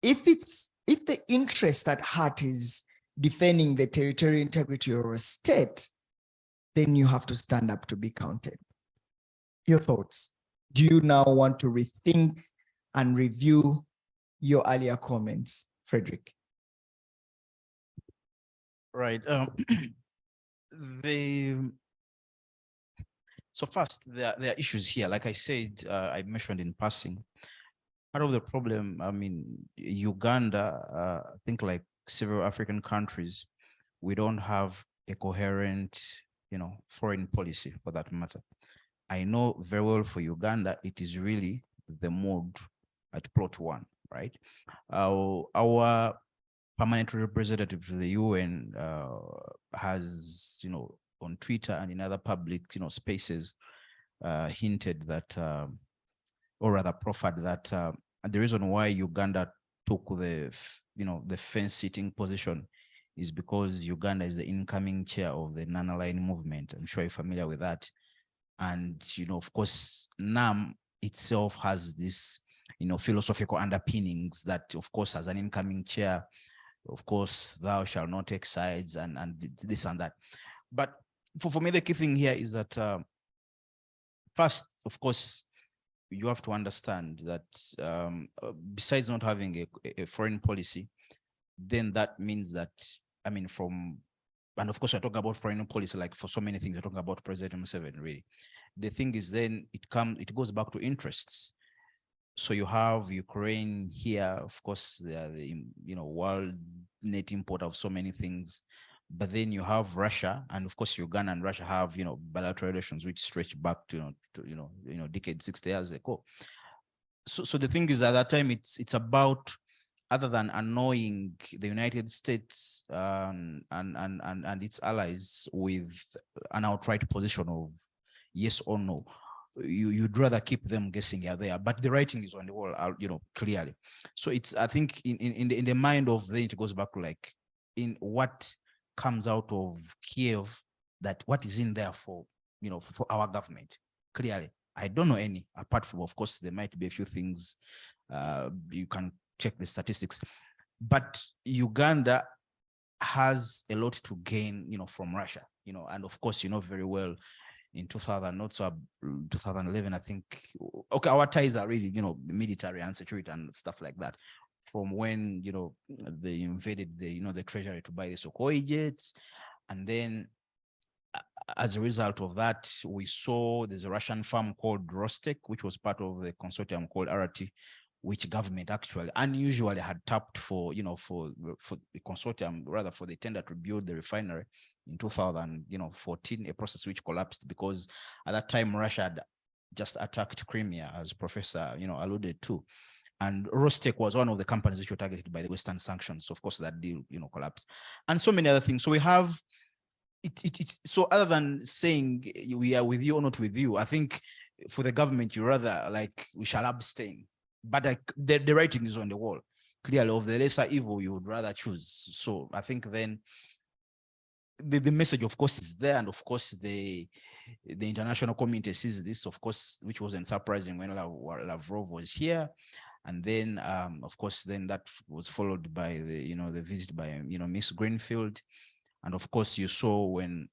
If the interest at heart is defending the territorial integrity of a state, then you have to stand up to be counted. Your thoughts? Do you now want to rethink and review your earlier comments, Fredrick? Right. So first, there are issues here. Like I said, I mentioned in passing, part of the problem, Uganda, I think like several African countries, we don't have a coherent, foreign policy for that matter. I know very well for Uganda, it is really the mood at plot one, right? Our permanent representative to the UN has, on Twitter and in other public, spaces, hinted that, or rather proffered that the reason why Uganda took the fence-sitting position is because Uganda is the incoming chair of the non-aligned movement. I'm sure you're familiar with that. And, of course, NAM itself has this, philosophical underpinnings that, of course, as an incoming chair, of course, thou shalt not take sides and this and that. But for me, the key thing here is that first, of course, you have to understand that besides not having a foreign policy, then that means that, and of course, we're talking about foreign policy, like for so many things, we're talking about President Museveni, really. The thing is then it goes back to interests. So you have Ukraine here, of course, they are the world net importer of so many things. But then you have Russia, and of course Uganda and Russia have bilateral relations which stretch back to decades, 60 years ago. So the thing is, at that time it's about, other than annoying the United States and its allies with an outright position of yes or no, you'd rather keep them guessing here there, but the writing is on the wall, clearly. So it's, I think, in the mind of then it goes back to like, in what comes out of Kiev, that what is in there for for our government. Clearly, I don't know any, apart from, of course, there might be a few things, you can check the statistics, but Uganda has a lot to gain from Russia, and of course very well in 2000, not so 2011, I think. Okay, our ties are really military and security and stuff like that, from when they invaded the treasury to buy the Sukhoi jets. And then as a result of that, we saw there's a Russian firm called Rostek, which was part of the consortium called RT, which government actually unusually had tapped for for the consortium, rather for the tender to build the refinery in 2014, a process which collapsed because at that time Russia had just attacked Crimea, as Professor alluded to. And Rostec was one of the companies which were targeted by the Western sanctions. Of course, that deal, collapsed, and so many other things. So we have so other than saying we are with you or not with you, I think for the government, you rather like we shall abstain. But the writing is on the wall. Clearly, of the lesser evil, you would rather choose. So I think then the message, of course, is there, and of course the international community sees this, of course, which wasn't surprising when Lavrov was here. And then, of course, then that was followed by the visit by Miss Greenfield. And of course, you saw when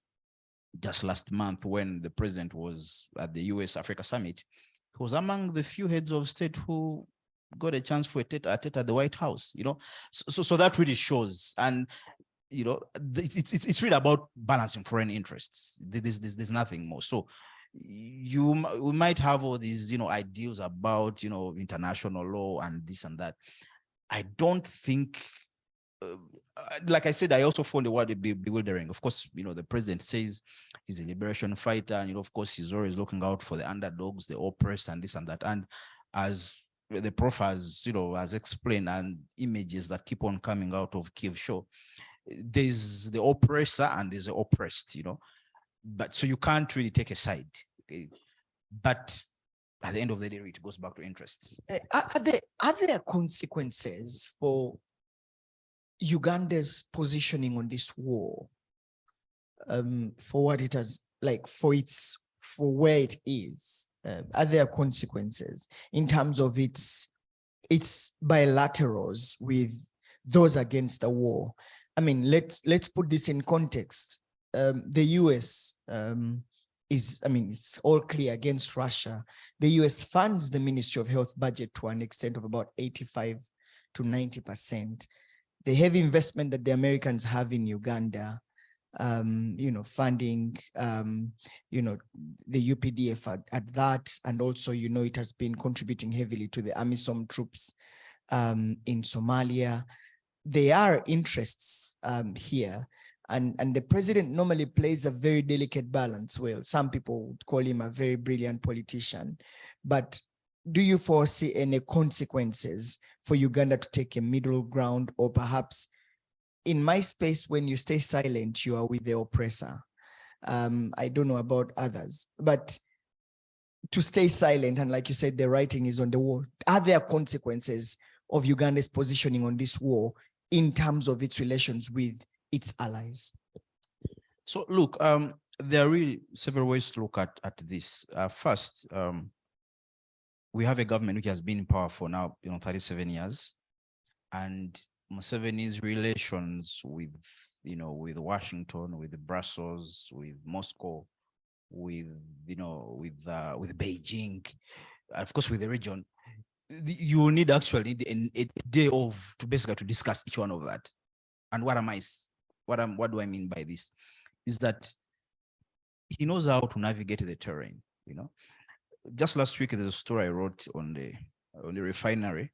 just last month when the president was at the US Africa Summit, he was among the few heads of state who got a chance for a tete-a-tete at the White House. So that really shows. And it's really about balancing foreign interests. There's nothing more. So we might have all these ideals about international law and this and that. I don't think, like I said, I also found the word bewildering. Of course, the president says he's a liberation fighter, and of course he's always looking out for the underdogs, the oppressed, and this and that. And as the prof has explained, and images that keep on coming out of Kiev show, there's the oppressor and there's the oppressed, but so you can't really take a side. Okay? But at the end of the day, it goes back to interests. Are there consequences for Uganda's positioning on this war, for what it has, like for where it is? Are there consequences in terms of its bilaterals with those against the war? I mean, let's put this in context. The US it's all clear against Russia. The US funds the Ministry of Health budget to an extent of about 85 to 90%. The heavy investment that the Americans have in Uganda, funding, the UPDF at that, and also, it has been contributing heavily to the AMISOM troops in Somalia. There are interests here, and the president normally plays a very delicate balance. Well, some people would call him a very brilliant politician, but do you foresee any consequences for Uganda to take a middle ground, or perhaps in my space, when you stay silent, you are with the oppressor? I don't know about others, but to stay silent, and like you said, the writing is on the wall. Are there consequences of Uganda's positioning on this war in terms of its relations with its allies? So look, there are really several ways to look at this. First, we have a government which has been in power for now 37 years, and Museveni's relations with with Washington, with Brussels, with Moscow, with Beijing, of course with the region, you will need actually a day to basically discuss each one of that. And what do I mean by this is that he knows how to navigate the terrain. Just last week there's a story I wrote on the refinery,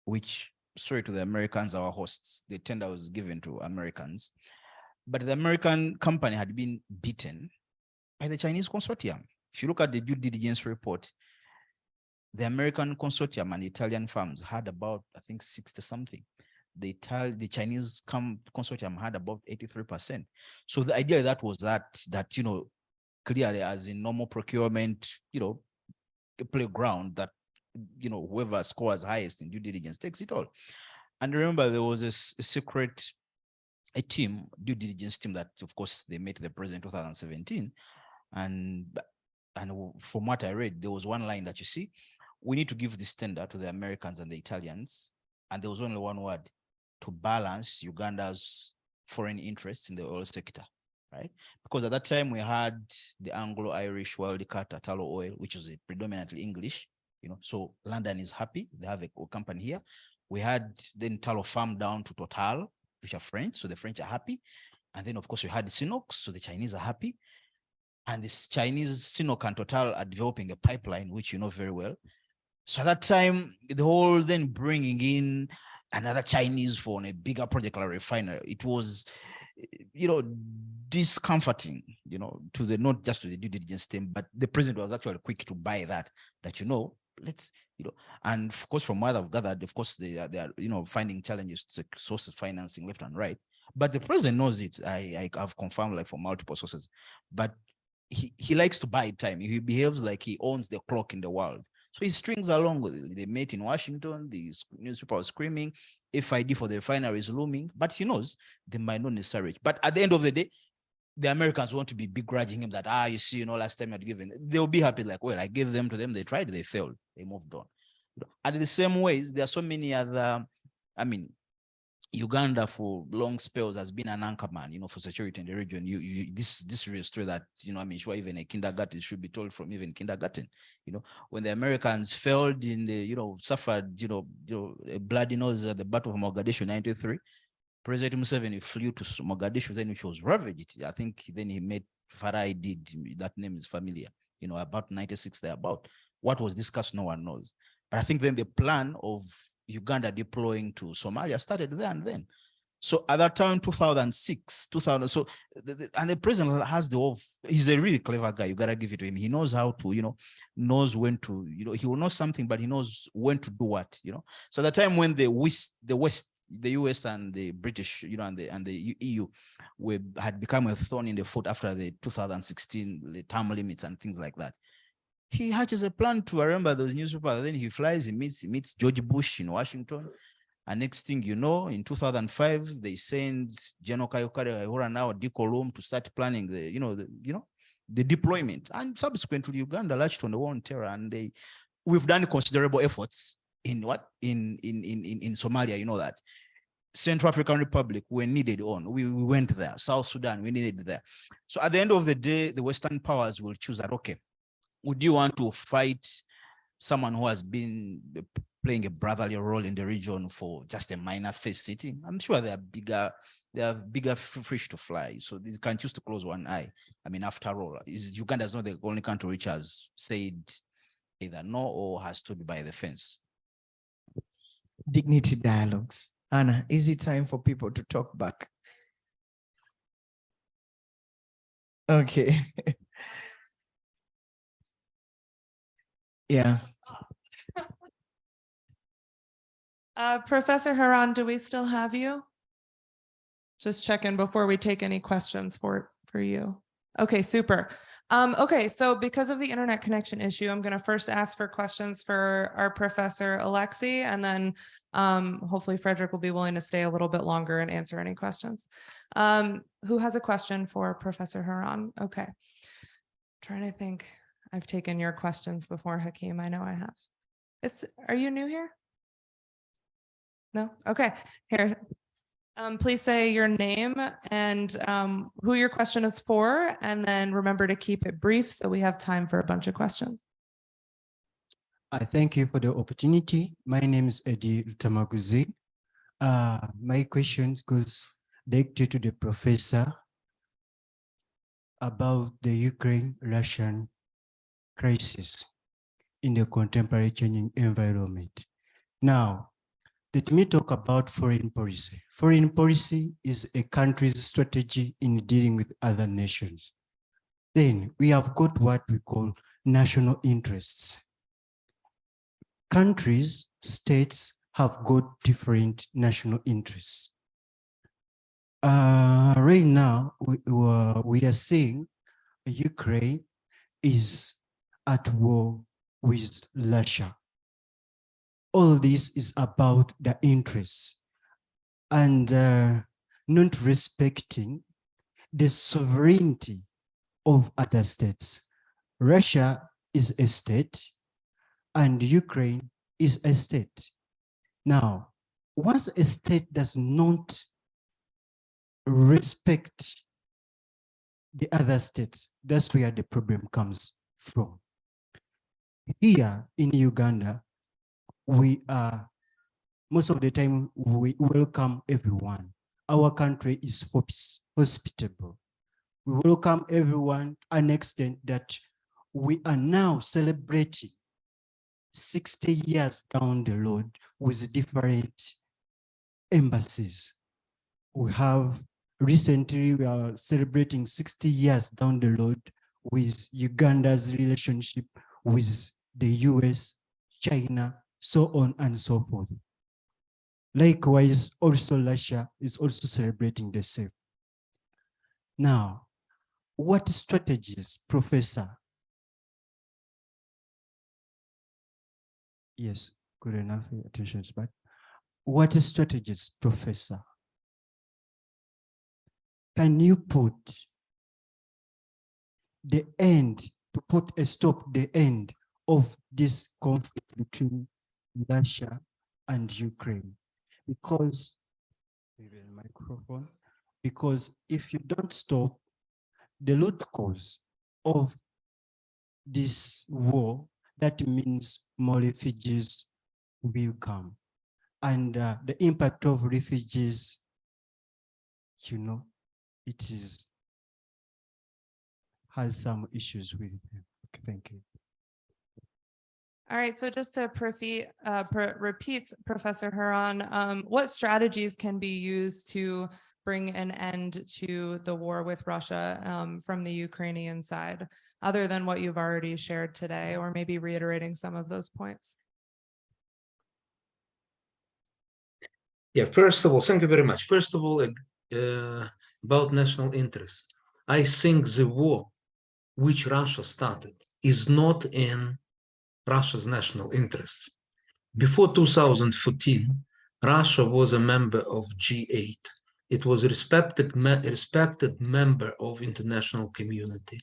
which, sorry to the Americans, our hosts, the tender was given to Americans, but the American company had been beaten by the Chinese consortium. If you look at the due diligence report, the American consortium and the Italian firms had about, I think, 60 something. The Chinese consortium had about 83%. So the idea of that was that clearly, as in normal procurement, a playground that whoever scores highest in due diligence takes it all. And remember, there was a due diligence team that, of course, they met the president in 2017. And from what I read, there was one line that, you see, we need to give this tender to the Americans and the Italians. And there was only one word: to balance Uganda's foreign interests in the oil sector, right? Because at that time we had the Anglo-Irish Wildcat Talo Oil, which was predominantly English, so London is happy, they have a company here. We had then Talo farm down to Total, which are French, so the French are happy. And then, of course, we had Sinnock, so the Chinese are happy. And this Chinese Sinnock and Total are developing a pipeline, which you know very well. So at that time, the whole then bringing in another Chinese for a bigger project like a refinery, it was, discomforting, to the, not just to the due diligence team, but the president was actually quick to buy that, let's, and of course, from what I've gathered, of course, they are finding challenges to source of financing left and right. But the president knows it. I've confirmed, like, from multiple sources. But he likes to buy time. He behaves like he owns the clock in the world. So he strings along with it. They met in Washington. The newspaper was screaming, FID for the refinery is looming. But he knows they might not necessarily. But at the end of the day, the Americans want to be begrudging him that, you see, last time I'd given. They'll be happy, like, well, I gave them to them. They tried, they failed, they moved on. And in the same ways, there are so many other, Uganda for long spells has been an anchor man, for security in the region. This real story that, sure even a kindergarten should be told from even kindergarten. When the Americans failed in the, suffered, a bloody nose at the Battle of Mogadishu 93, President Museveni flew to Mogadishu, then which was ravaged. I think then he met Farai did, that name is familiar, about 96 thereabout. What was discussed, no one knows. But I think then the plan of Uganda deploying to Somalia started there and then. So at that time, 2006, 2000, so, and the president has he's a really clever guy. You gotta give it to him. He knows how to, knows when to, he will know something, but he knows when to do what, So at the time when the West, the US and the British, and the EU had become a thorn in the foot after the 2016 the term limits and things like that. He hatches a plan to, I remember those newspapers, then he flies, he meets George Bush in Washington. And next thing you know, in 2005, they send General Kayokare Haran now Dikolum to start planning the deployment. And subsequently, Uganda latched on the war on terror, and we've done considerable efforts in Somalia, that. Central African Republic, we needed on. We went there. South Sudan, we needed there. So at the end of the day, the Western powers will choose that, okay, would you want to fight someone who has been playing a brotherly role in the region for just a minor face sitting? I'm sure they have bigger fish to fly. So they can choose to close one eye. After all, Uganda is not the only country which has said either no or has stood by the fence. Dignity dialogues. Anna, is it time for people to talk back? Okay. Yeah. Professor Haran, do we still have you? Just check in before we take any questions for you. Okay, super. Okay, so because of the internet connection issue, I'm going to first ask for questions for our Professor Olexiy, and then hopefully Fredrick will be willing to stay a little bit longer and answer any questions. Who has a question for Professor Haran? Okay. Trying to think. I've taken your questions before, Hakeem. I know I have. Are you new here? No? Okay. Here. Please say your name and who your question is for, and then remember to keep it brief so we have time for a bunch of questions. I thank you for the opportunity. My name is Eddie Tamaguzi. My question goes directly to the professor about the Ukraine-Russian crisis in the contemporary changing environment. Now, let me talk about foreign policy. Foreign policy is a country's strategy in dealing with other nations. Then we have got what we call national interests. Countries, states have got different national interests. Right now, we are seeing Ukraine is at war with Russia. All this is about the interests and not respecting the sovereignty of other states. Russia is a state and Ukraine is a state. Now, once a state does not respect the other states, that's where the problem comes from. Here in Uganda, we are, most of the time, we welcome everyone. Our country is hospitable. We welcome everyone to an extent that we are now celebrating 60 years down the road with different embassies. We have recently, we are celebrating 60 years down the road with Uganda's relationship with the US, China, so on and so forth. Likewise, also Russia is also celebrating the same. Now, what strategies, Professor? Yes, good enough, attention is back. What strategies, Professor, can you put the end, to put a stop the end of this conflict between Russia and Ukraine? Because, maybe a microphone, because if you don't stop the root cause of this war, that means more refugees will come. And the impact of refugees, you know, it is, has some issues with them. Okay, thank you. All right, so just to repeat, Professor Haran, what strategies can be used to bring an end to the war with Russia from the Ukrainian side, other than what you've already shared today, or maybe reiterating some of those points? Yeah, first of all, thank you very much. First of all, about national interest. I think the war which Russia started is not in Russia's national interests. Before 2014, Russia was a member of G8. It was a respected member of international community.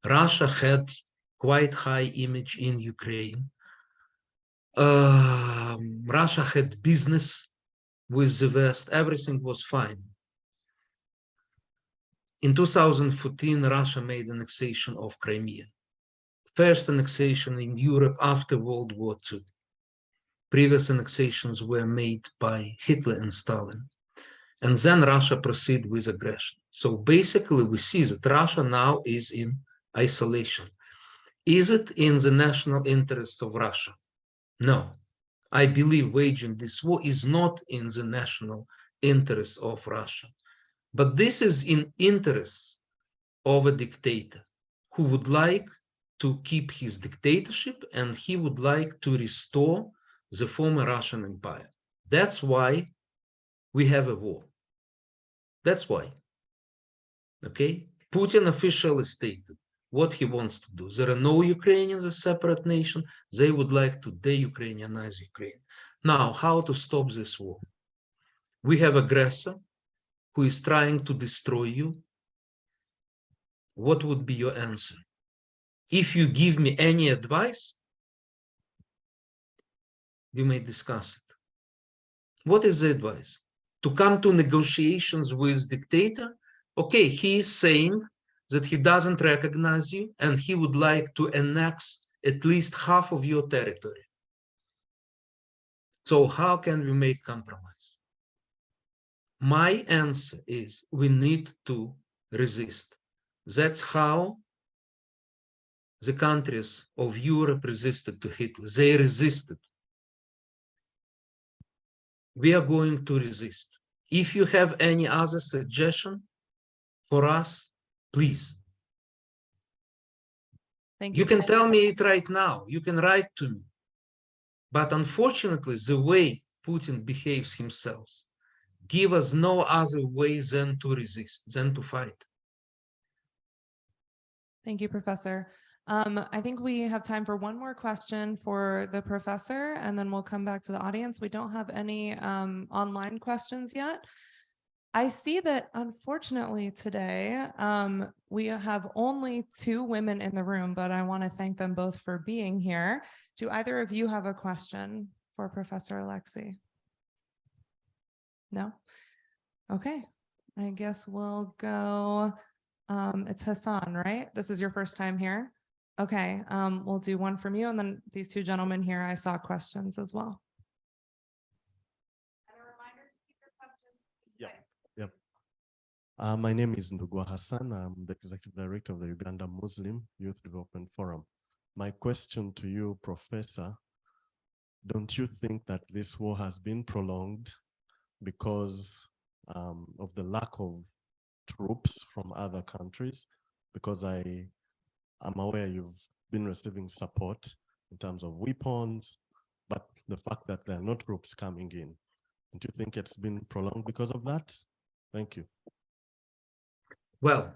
Russia had quite high image in Ukraine. Russia had business with the West. Everything was fine. In 2014, Russia made annexation of Crimea. First annexation in Europe after World War II. Previous annexations were made by Hitler and Stalin. And then Russia proceeded with aggression. So basically we see that Russia now is in isolation. Is it in the national interest of Russia? No. I believe waging this war is not in the national interest of Russia. But this is in interest of a dictator who would like to keep his dictatorship, and he would like to restore the former Russian Empire. That's why we have a war. That's why. Okay? Putin officially stated what he wants to do. There are no Ukrainians, a separate nation. They would like to de-Ukrainianize Ukraine. Now, how to stop this war? We have aggressor who is trying to destroy you. What would be your answer? If you give me any advice, we may discuss it. What is the advice? To come to negotiations with dictator? Okay, he is saying that he doesn't recognize you and he would like to annex at least half of your territory. So how can we make compromise? My answer is we need to resist. That's how the countries of Europe resisted to Hitler. They resisted. We are going to resist. If you have any other suggestion for us, please. Thank You can tell me it right now. You can write to me. But unfortunately, the way Putin behaves himself gives us no other way than to resist, than to fight. Thank you, Professor. I think we have time for one more question for the professor, and then we'll come back to the audience. We don't have any online questions yet. I see that unfortunately today, we have only 2 women in the room, but I want to thank them both for being here. Do either of you have a question for Professor Olexiy? No? Okay, I guess we'll go. It's Hassan, right? This is your first time here? Okay, we'll do one from you, and then these 2 gentlemen here, I saw questions as well. And a reminder to keep your questions. Yep. My name is Ndugwa Hassan. I'm the Executive Director of the Uganda Muslim Youth Development Forum. My question to you, Professor, don't you think that this war has been prolonged because of the lack of troops from other countries? Because I'm aware you've been receiving support in terms of weapons but the fact that there are no troops coming in. Do you think it's been prolonged because of that? Thank you. Well,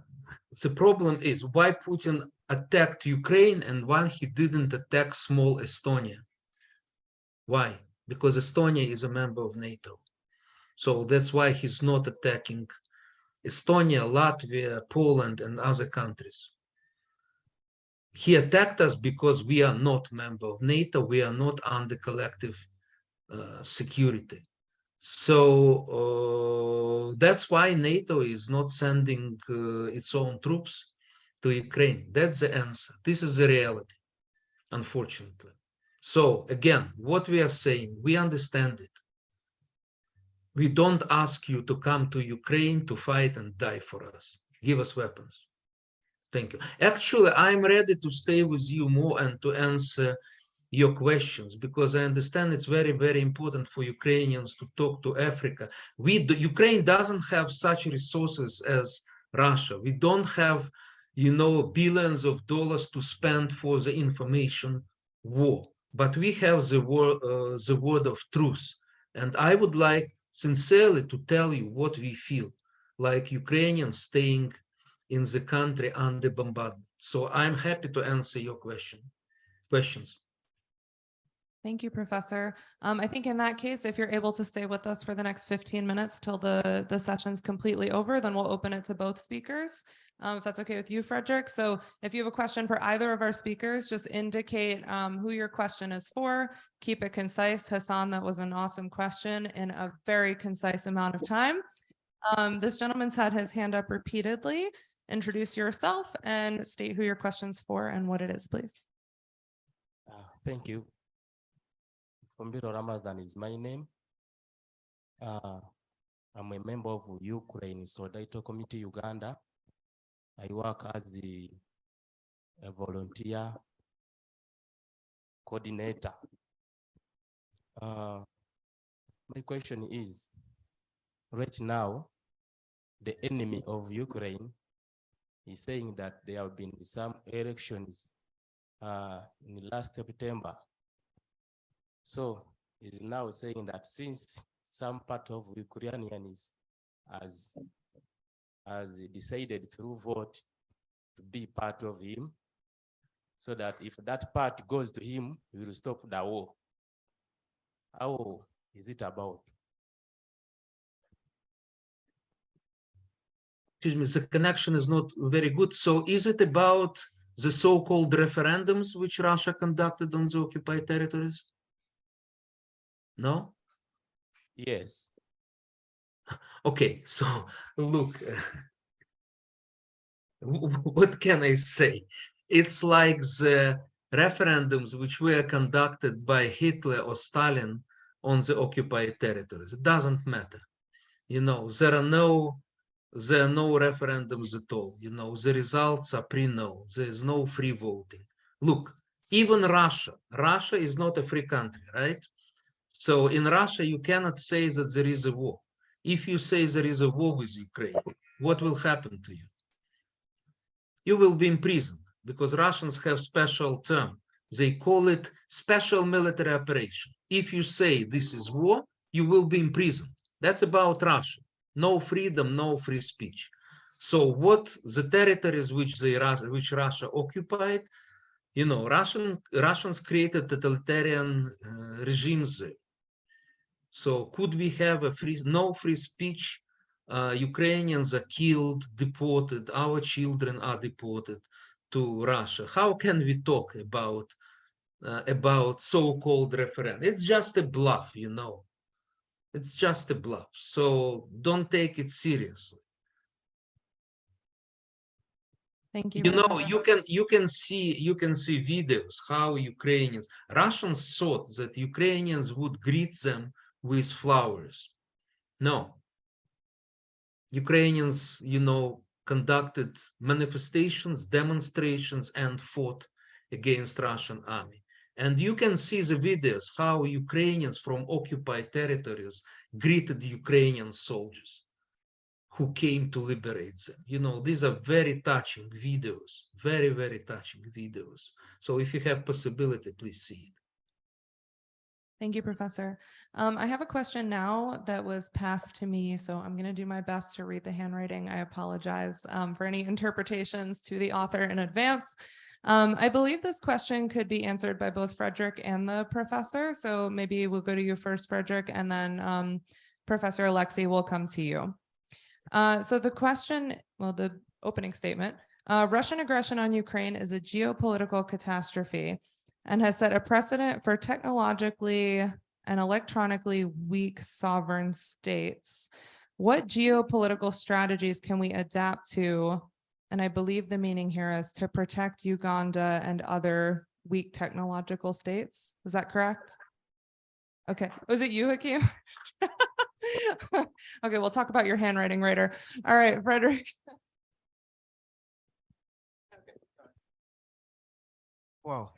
the problem is why Putin attacked Ukraine and why he didn't attack small Estonia. Why? Because Estonia is a member of NATO. So that's why he's not attacking Estonia, Latvia, Poland, and other countries. He attacked us because we are not member of NATO. We are not under collective security. So that's why NATO is not sending its own troops to Ukraine. That's the answer. This is the reality, unfortunately. So again, what we are saying, we understand it. We don't ask you to come to Ukraine to fight and die for us. Give us weapons. Thank you. Actually, I'm ready to stay with you more and to answer your questions, because I understand it's very, very important for Ukrainians to talk to Africa. Ukraine doesn't have such resources as Russia. We don't have, billions of dollars to spend for the information war, but we have the word of truth. And I would like sincerely to tell you what we feel, like Ukrainians staying in the country under bombardment. So I'm happy to answer your questions. Thank you, Professor. I think in that case, if you're able to stay with us for the next 15 minutes till the session's completely over, then we'll open it to both speakers, if that's okay with you, Fredrick. So if you have a question for either of our speakers, just indicate who your question is for. Keep it concise. Hassan, that was an awesome question in a very concise amount of time. This gentleman's had his hand up repeatedly. Introduce yourself and state who your question's for and what it is, please. Thank you. Fombiro Ramadan is my name. I'm a member of Ukraine Solidarity Committee Uganda. I work as a volunteer coordinator. My question is, right now, the enemy of Ukraine is saying that there have been some elections in last September. So is now saying that since some part of Ukrainians has decided through vote to be part of him, so that if that part goes to him, he will stop the war. How is it about? Excuse me, the connection is not very good. So is it about the so-called referendums which Russia conducted on the occupied territories? No? Yes. Okay, so look, what can I say? It's like the referendums which were conducted by Hitler or Stalin on the occupied territories. It doesn't matter. There are no referendums at all. The results are pre-known. There is no free voting. Look, even Russia is not a free country, right? So in Russia, you cannot say that there is a war. If you say there is a war with Ukraine, what will happen to you? You will be imprisoned, because Russians have special term. They call it special military operation. If you say this is war, you will be imprisoned. That's about Russia. No freedom, no free speech. So what the territories which Russia occupied, Russians created totalitarian regimes there. So could we have no free speech? Ukrainians are killed, deported, our children are deported to Russia. How can we talk about so-called referendum? It's just a bluff, It's just a bluff. So don't take it seriously. Thank you. You can see videos how Russians thought that Ukrainians would greet them with flowers. No. Ukrainians, conducted manifestations, demonstrations, and fought against Russian army. And you can see the videos how Ukrainians from occupied territories greeted Ukrainian soldiers who came to liberate them. These are very touching videos, very, very touching videos. So if you have possibility, please see it. Thank you, Professor. I have a question now that was passed to me, so I'm going to do my best to read the handwriting. I apologize for any interpretations to the author in advance. I believe this question could be answered by both Fredrick and the professor, so maybe we'll go to you first, Fredrick, and then Professor Olexiy will come to you. So the question, well, the opening statement, Russian aggression on Ukraine is a geopolitical catastrophe and has set a precedent for technologically and electronically weak sovereign states. What geopolitical strategies can we adapt to? And I believe the meaning here is to protect Uganda and other weak technological states. Is that correct? Okay. Was it you, Hakeem? Okay, we'll talk about your handwriting later. All right, Fredrick. Wow,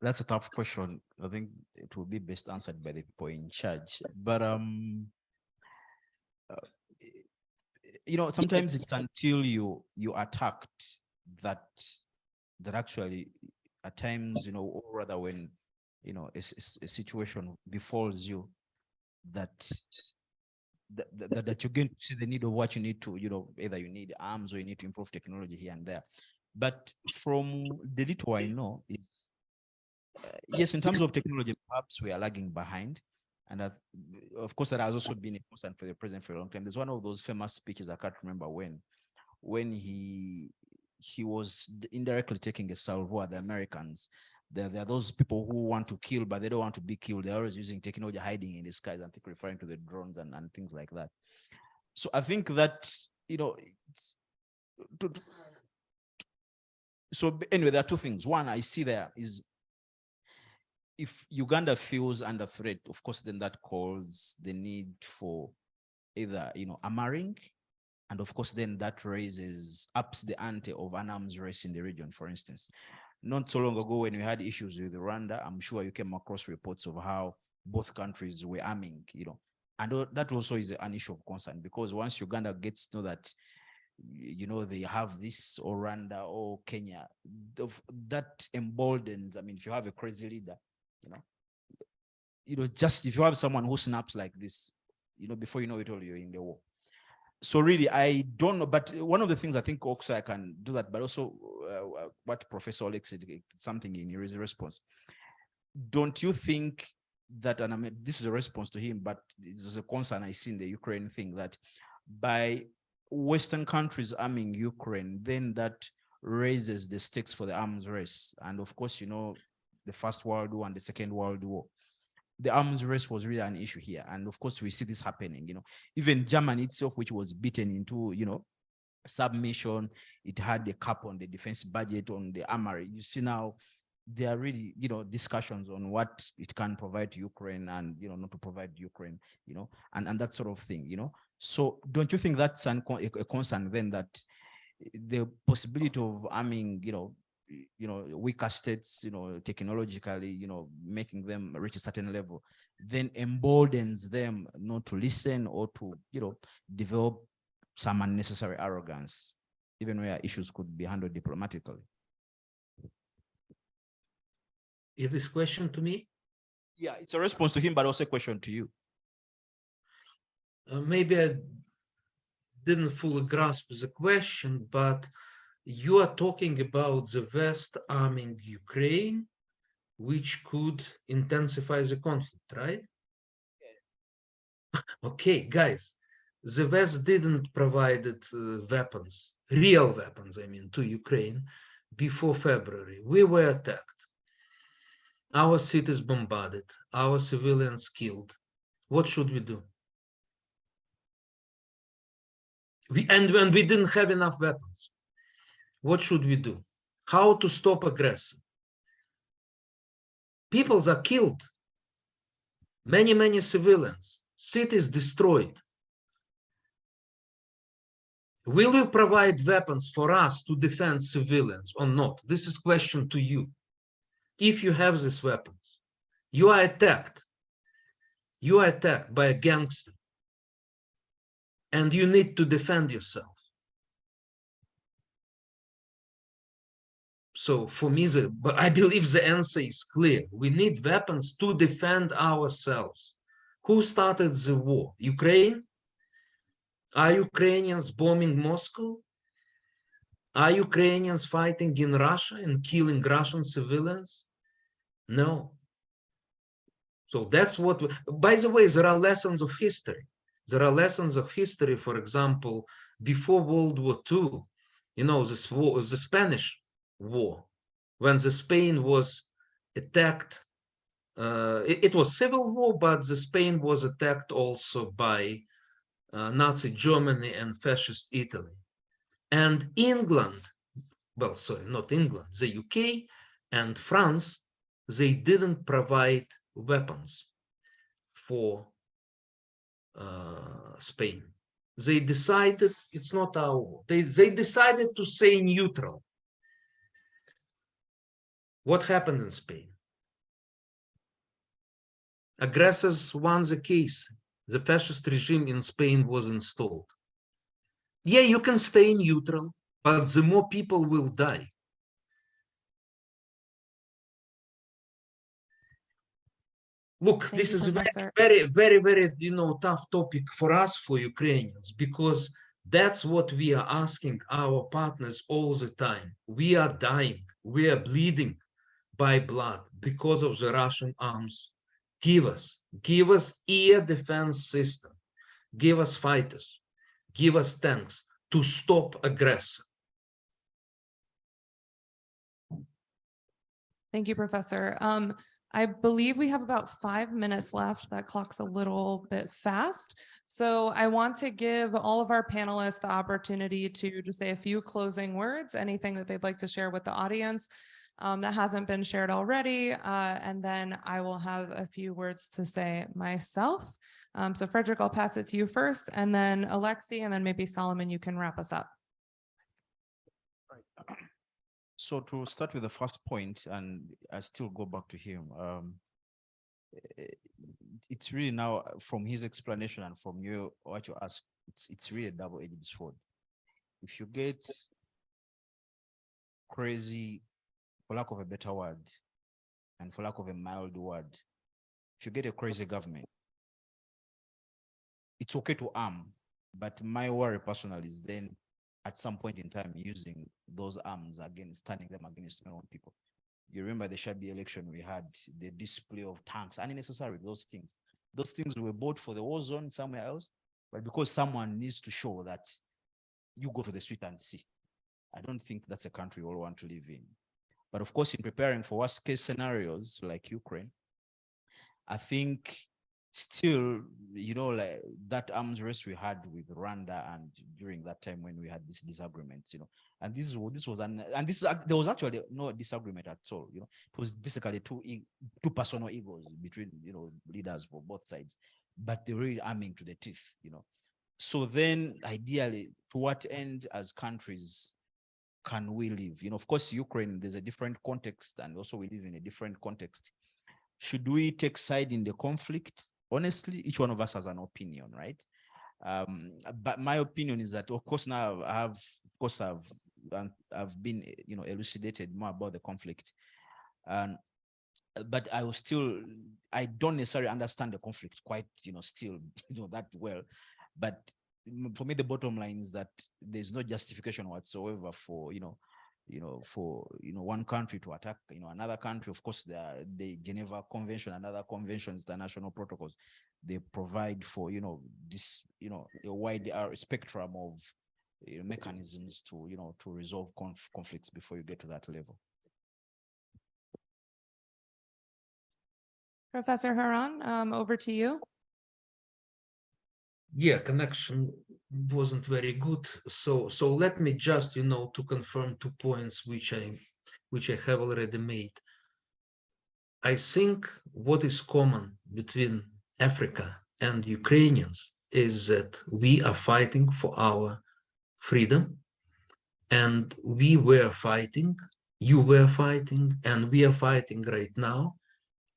that's a tough question. I think it will be best answered by the people in charge. But you know, sometimes it's until you are attacked that actually at times, you know, or rather when, you know, a situation befalls you that you're going to see the need of what you need to, you know, either you need arms or you need to improve technology here and there. But from the little I know is, yes, in terms of technology, perhaps we are lagging behind. And that, of course, that has also been a concern for the president for a long time. There's one of those famous speeches, I can't remember when he was indirectly taking a salvo at the Americans. There are those people who want to kill, but they don't want to be killed. They're always using technology hiding in the skies, I think referring to the drones and things like that. So I think that, you know, so anyway, there are two things. One, I see there is, if Uganda feels under threat, of course, then that calls the need for either, you know, armoring, and of course, then that ups the ante of an arms race in the region, for instance. Not so long ago, when we had issues with Rwanda, I'm sure you came across reports of how both countries were arming, you know, and that also is an issue of concern, because once Uganda gets to know that, you know, they have this, or Rwanda or Kenya, that emboldens. I mean, if you have a crazy leader, you know, just if you have someone who snaps like this, you know, before you know it all, you're in the war. So really, I don't know, but one of the things I think also I can do that, but also what Professor Olexiy said, something in his response. Don't you think that, and I mean, this is a response to him, but this is a concern I see in the Ukraine thing, that by Western countries arming Ukraine, then that raises the stakes for the arms race. And of course, you know, the First World War and the Second World War, the arms race was really an issue here. And of course, we see this happening, you know, even Germany itself, which was beaten into, you know, submission, it had the cap on the defense budget, on the armory. You see now, there are really, you know, discussions on what it can provide to Ukraine and, you know, not to provide Ukraine, you know, and that sort of thing, you know. So don't you think that's a concern then, that the possibility of arming, you know, weaker states, you know, technologically, you know, making them reach a certain level, then emboldens them not to listen or to, you know, develop some unnecessary arrogance, even where issues could be handled diplomatically? Is this question to me? Yeah, it's a response to him, but also a question to you. Maybe I didn't fully grasp the question, but you are talking about the West arming Ukraine, which could intensify the conflict, right? Okay, guys, the West didn't provide weapons, real weapons, I mean, to Ukraine before February. We were attacked. Our cities bombarded, our civilians killed. What should we do? And when we didn't have enough weapons, what should we do? How to stop aggression? People are killed. Many civilians, cities destroyed. Will you provide weapons for us to defend civilians or not? This is a question to you. If you have these weapons, you are attacked. You are attacked by a gangster, and you need to defend yourself. So for me, but I believe the answer is clear. We need weapons to defend ourselves. Who started the war? Ukraine? Are Ukrainians bombing Moscow? Are Ukrainians fighting in Russia and killing Russian civilians? No. So that's what, by the way, there are lessons of history. There are lessons of history, for example, before World War II, you know, this war, the Spanish War, when the Spain was attacked, it was civil war, but the Spain was attacked also by Nazi Germany and fascist Italy. And England, well, sorry, not England, the UK and France, they didn't provide weapons for Spain. They decided it's not our war. They decided to stay neutral. What happened in Spain? Aggressors won the case. The fascist regime in Spain was installed. Yeah, you can stay neutral, but the more people will die. Look, Thank this you, is a Professor. very, you know, tough topic for us, for Ukrainians, because that's what we are asking our partners all the time. We are dying, we are bleeding by blood because of the Russian arms. Give us air defense system, give us fighters, give us tanks to stop aggressor. Thank you, Professor. I believe we have about 5 minutes left. That clock's a little bit fast. So I want to give all of our panelists the opportunity to just say a few closing words, anything that they'd like to share with the audience that hasn't been shared already. And then I will have a few words to say myself. So Fredrick, I'll pass it to you first, and then Olexiy, and then maybe Solomon, you can wrap us up. So to start with the first point, and I still go back to him, it's really now from his explanation and from you, what you ask, it's really a double-edged sword. If you get crazy, for lack of a better word, and for lack of a mild word, if you get a crazy government, it's okay to arm, but my worry personally is then at some point in time using those arms against, turning them against their own people. You remember the Shabi election we had, the display of tanks, unnecessary, those things. Those things were bought for the war zone somewhere else, but because someone needs to show that you go to the street and see. I don't think that's a country we all want to live in. But of course, in preparing for worst case scenarios like Ukraine, I think still, you know, like that arms race we had with Rwanda, and during that time when we had these disagreements, you know, and there was actually no disagreement at all. You know, it was basically two personal egos between, you know, leaders for both sides, but they were really arming to the teeth, you know. So then, ideally, to what end as countries can we live? You know, of course, Ukraine, there's a different context, and also we live in a different context. Should we take side in the conflict? Honestly, each one of us has an opinion, right? But my opinion is that, of course, now I've been, you know, elucidated more about the conflict. But I don't necessarily understand the conflict quite, you know, still, you know, that well. But for me, the bottom line is that there's no justification whatsoever for, one country to attack, you know, another country. Of course, the Geneva Convention and other conventions, international protocols, they provide for, you know, this, you know, a wide spectrum of mechanisms to, you know, to resolve conflicts before you get to that level. Professor Haran, over to you. Yeah, connection wasn't very good. So let me just, you know, to confirm 2 points which I have already made. I think what is common between Africa and Ukrainians is that we are fighting for our freedom, and we were fighting, you were fighting, and we are fighting right now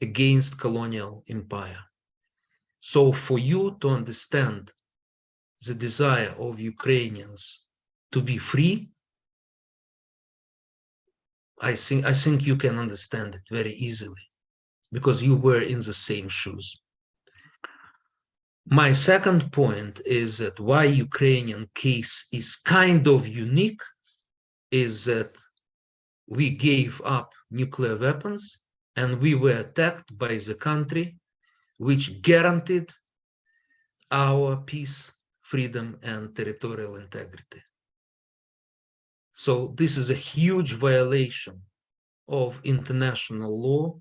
against colonial empire. So for you to understand the desire of Ukrainians to be free, I think you can understand it very easily because you were in the same shoes. My second point is that why Ukrainian case is kind of unique is that we gave up nuclear weapons and we were attacked by the country which guaranteed our peace, freedom, and territorial integrity. So this is a huge violation of international law,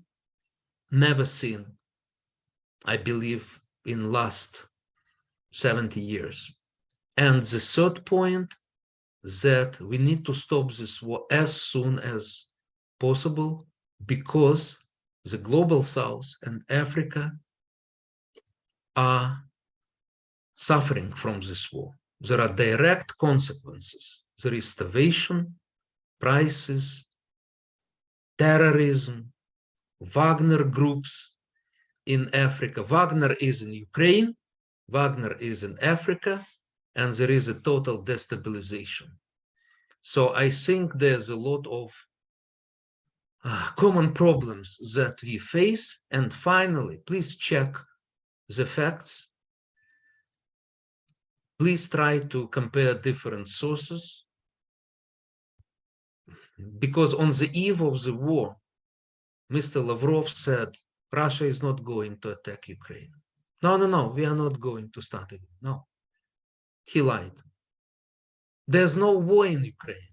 never seen, I believe, in last 70 years. And the third point, that we need to stop this war as soon as possible because the global south and Africa are suffering from this war. There are direct consequences. There is starvation, prices, terrorism, Wagner groups in Africa. Wagner is in Ukraine, Wagner is in Africa, and there is a total destabilization. So I think there's a lot of common problems that we face. And finally, please check the facts. Please try to compare different sources. Because on the eve of the war, Mr. Lavrov said, Russia is not going to attack Ukraine. No, we are not going to start it. No, he lied. There's no war in Ukraine.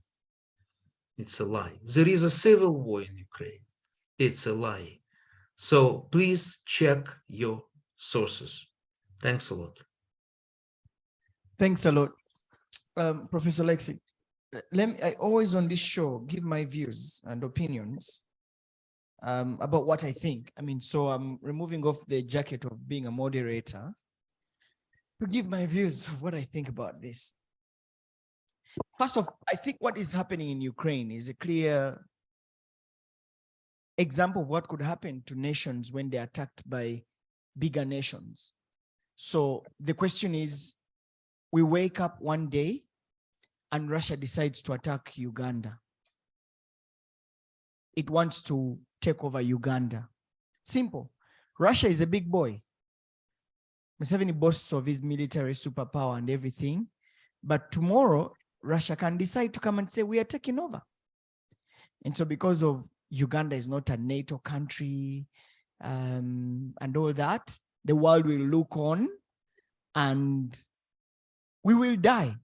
It's a lie. There is a civil war in Ukraine. It's a lie. So please check your sources. Thanks a lot. Thanks a lot. Professor Olexiy, I always on this show give my views and opinions about what I think. I mean, so I'm removing off the jacket of being a moderator to give my views of what I think about this. First off, I think what is happening in Ukraine is a clear example of what could happen to nations when they're attacked by bigger nations. So the question is, we wake up one day and Russia decides to attack Uganda. It wants to take over Uganda. Simple. Russia is a big boy. Museveni boasts of his military superpower and everything, but tomorrow Russia can decide to come and say, we are taking over. And so because of Uganda is not a NATO country and all that, the world will look on and we will die.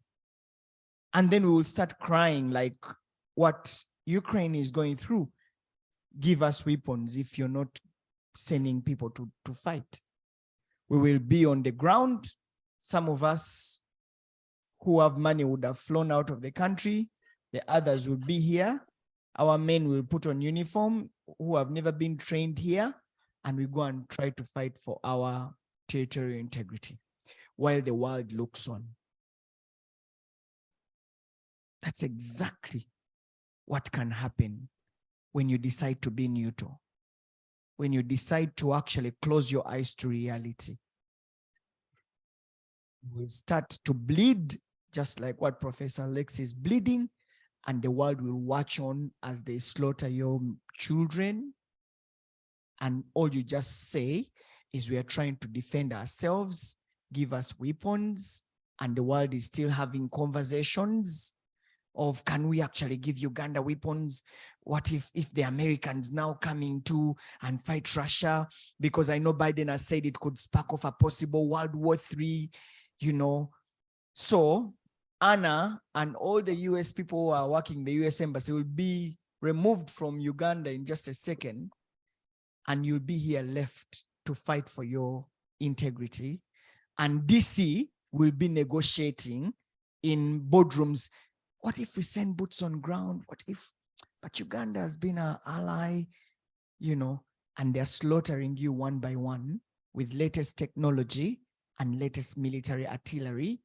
And then we will start crying like what Ukraine is going through. Give us weapons if you're not sending people to fight. We will be on the ground. Some of us who have money would have flown out of the country. The others will be here. Our men will put on uniform who have never been trained here, and we go and try to fight for our territorial integrity while the world looks on. That's exactly what can happen when you decide to be neutral, when you decide to actually close your eyes to reality. You will start to bleed, just like what Professor Olexiy is bleeding, and the world will watch on as they slaughter your children. And all you just say is, we are trying to defend ourselves, give us weapons, and the world is still having conversations of, can we actually give Uganda weapons? What if the Americans now coming to and fight Russia? Because I know Biden has said it could spark off a possible World War III, you know. So Anna and all the US people who are working the US embassy will be removed from Uganda in just a second, and you'll be here left to fight for your integrity. And DC will be negotiating in boardrooms. What if we send boots on ground? What if, but Uganda has been our ally, you know, and they're slaughtering you one by one with latest technology and latest military artillery.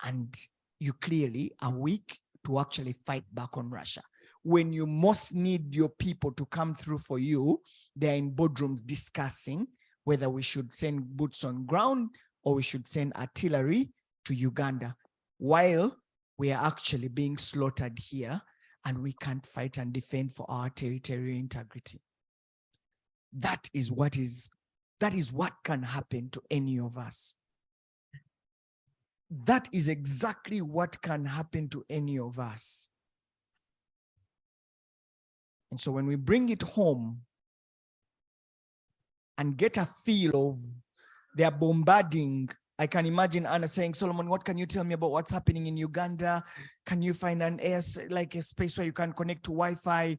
And you clearly are weak to actually fight back on Russia. When you most need your people to come through for you, they're in boardrooms discussing whether we should send boots on ground or we should send artillery to Uganda, while we are actually being slaughtered here and we can't fight and defend for our territorial integrity. That is what can happen to any of us. That is exactly what can happen to any of us. And so when we bring it home and get a feel of they're bombarding, I can imagine Anna saying, Solomon, what can you tell me about what's happening in Uganda? Can you find like a space where you can connect to Wi-Fi?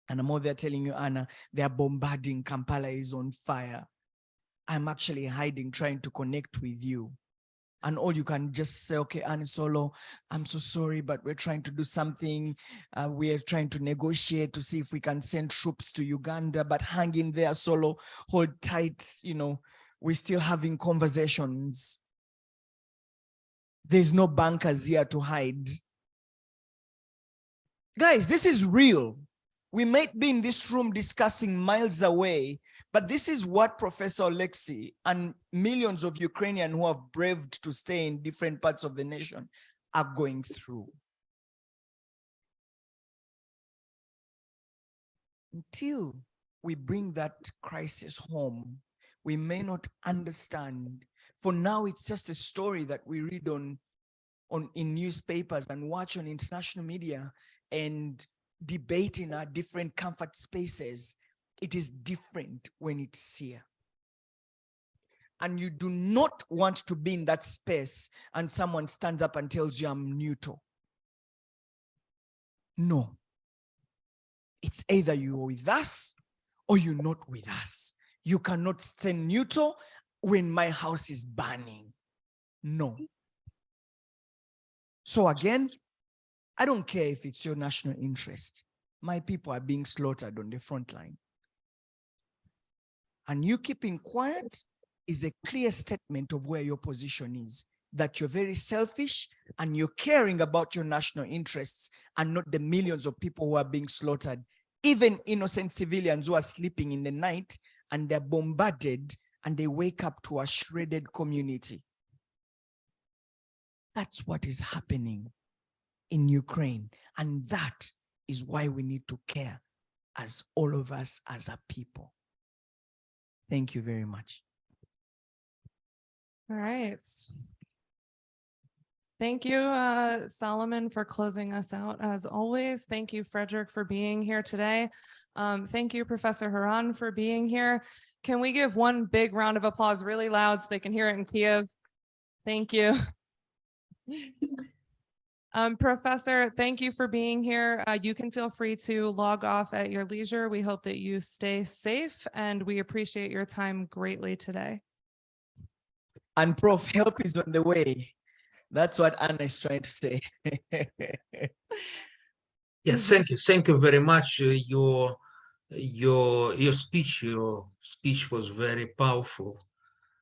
And I'm all there telling you, Anna, they're bombarding. Kampala is on fire. I'm actually hiding, trying to connect with you. And all you can just say, okay, Anna Solo, I'm so sorry, but we're trying to do something. We're trying to negotiate to see if we can send troops to Uganda, but hang in there, Solo, hold tight, we're still having conversations. There's no bunkers here to hide. Guys, this is real. We might be in this room discussing miles away, but this is what Professor Olexiy and millions of Ukrainians who have braved to stay in different parts of the nation are going through. Until we bring that crisis home, we may not understand. For now, it's just a story that we read in newspapers and watch on international media and debate in our different comfort spaces. It is different when it's here. And you do not want to be in that space and someone stands up and tells you I'm neutral. No. It's either you're with us or you're not with us. You cannot stay neutral when my house is burning. No. So again, I don't care if it's your national interest. My people are being slaughtered on the front line. And you keeping quiet is a clear statement of where your position is, that you're very selfish and you're caring about your national interests and not the millions of people who are being slaughtered, even innocent civilians who are sleeping in the night and they're bombarded and they wake up to a shredded community. That's what is happening in Ukraine. And that is why we need to care as all of us as a people. Thank you very much. All right. Thank you, Solomon, for closing us out as always. Thank you, Fredrick, for being here today. Thank you, Professor Haran, for being here. Can we give one big round of applause really loud so they can hear it in Kiev? Thank you. Professor, thank you for being here. You can feel free to log off at your leisure. We hope that you stay safe and we appreciate your time greatly today. And Prof, help is on the way. That's what Anna is trying to say. Yes, thank you. Thank you very much. Your speech was very powerful.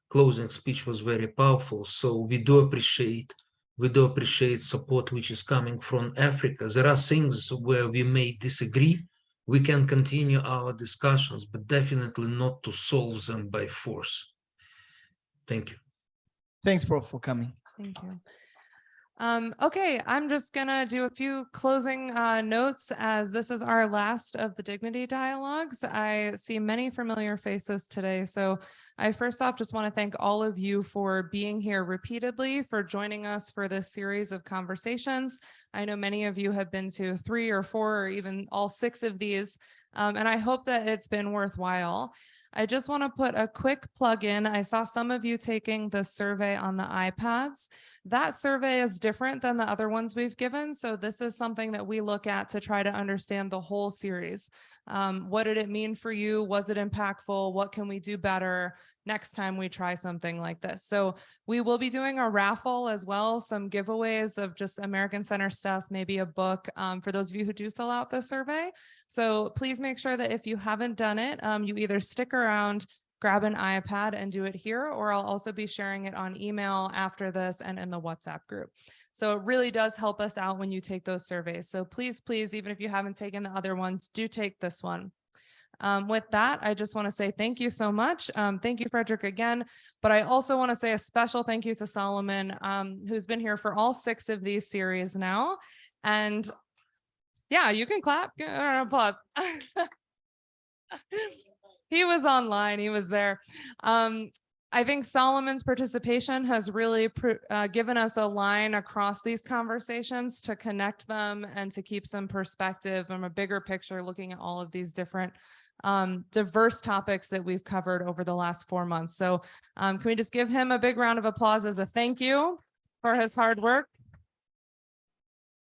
Closing speech was very powerful. So we do appreciate support which is coming from Africa. There are things where we may disagree. We can continue our discussions, but definitely not to solve them by force. Thank you. Thanks, Prof, for coming. Thank you. Okay, I'm just gonna do a few closing notes as this is our last of the Dignity Dialogues. I see many familiar faces today. So I first off just want to thank all of you for being here repeatedly, for joining us for this series of conversations. I know many of you have been to 3 or 4 or even all 6 of these, and I hope that it's been worthwhile. I just want to put a quick plug in. I saw some of you taking the survey on the iPads. That survey is different than the other ones we've given. So this is something that we look at to try to understand the whole series. What did it mean for you? Was it impactful? What can we do better next time we try something like this? So we will be doing a raffle as well, some giveaways of just American Center stuff, maybe a book for those of you who do fill out the survey. So please make sure that if you haven't done it, you either stick around, grab an iPad and do it here, or I'll also be sharing it on email after this and in the WhatsApp group. So it really does help us out when you take those surveys. So please, please, even if you haven't taken the other ones, do take this one. With that, I just want to say thank you so much. Thank you, Fredrick, again. But I also want to say a special thank you to Solomon, who's been here for all 6 of these series now. And Yeah, you can clap. Give her an applause. He was online. He was there. I think Solomon's participation has really given us a line across these conversations to connect them and to keep some perspective from a bigger picture, looking at all of these different diverse topics that we've covered over the last 4 months. So can we just give him a big round of applause as a thank you for his hard work?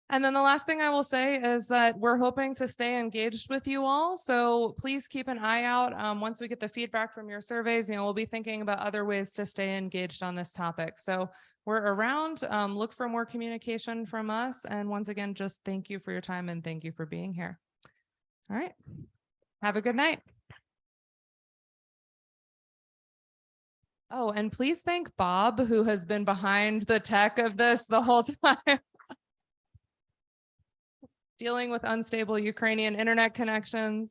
And then the last thing I will say is that we're hoping to stay engaged with you all. So please keep an eye out. Once we get the feedback from your surveys, we'll be thinking about other ways to stay engaged on this topic. So we're around, look for more communication from us. And once again, just thank you for your time and thank you for being here. All right. Have a good night. Oh, and please thank Bob, who has been behind the tech of this the whole time. Dealing with unstable Ukrainian internet connections.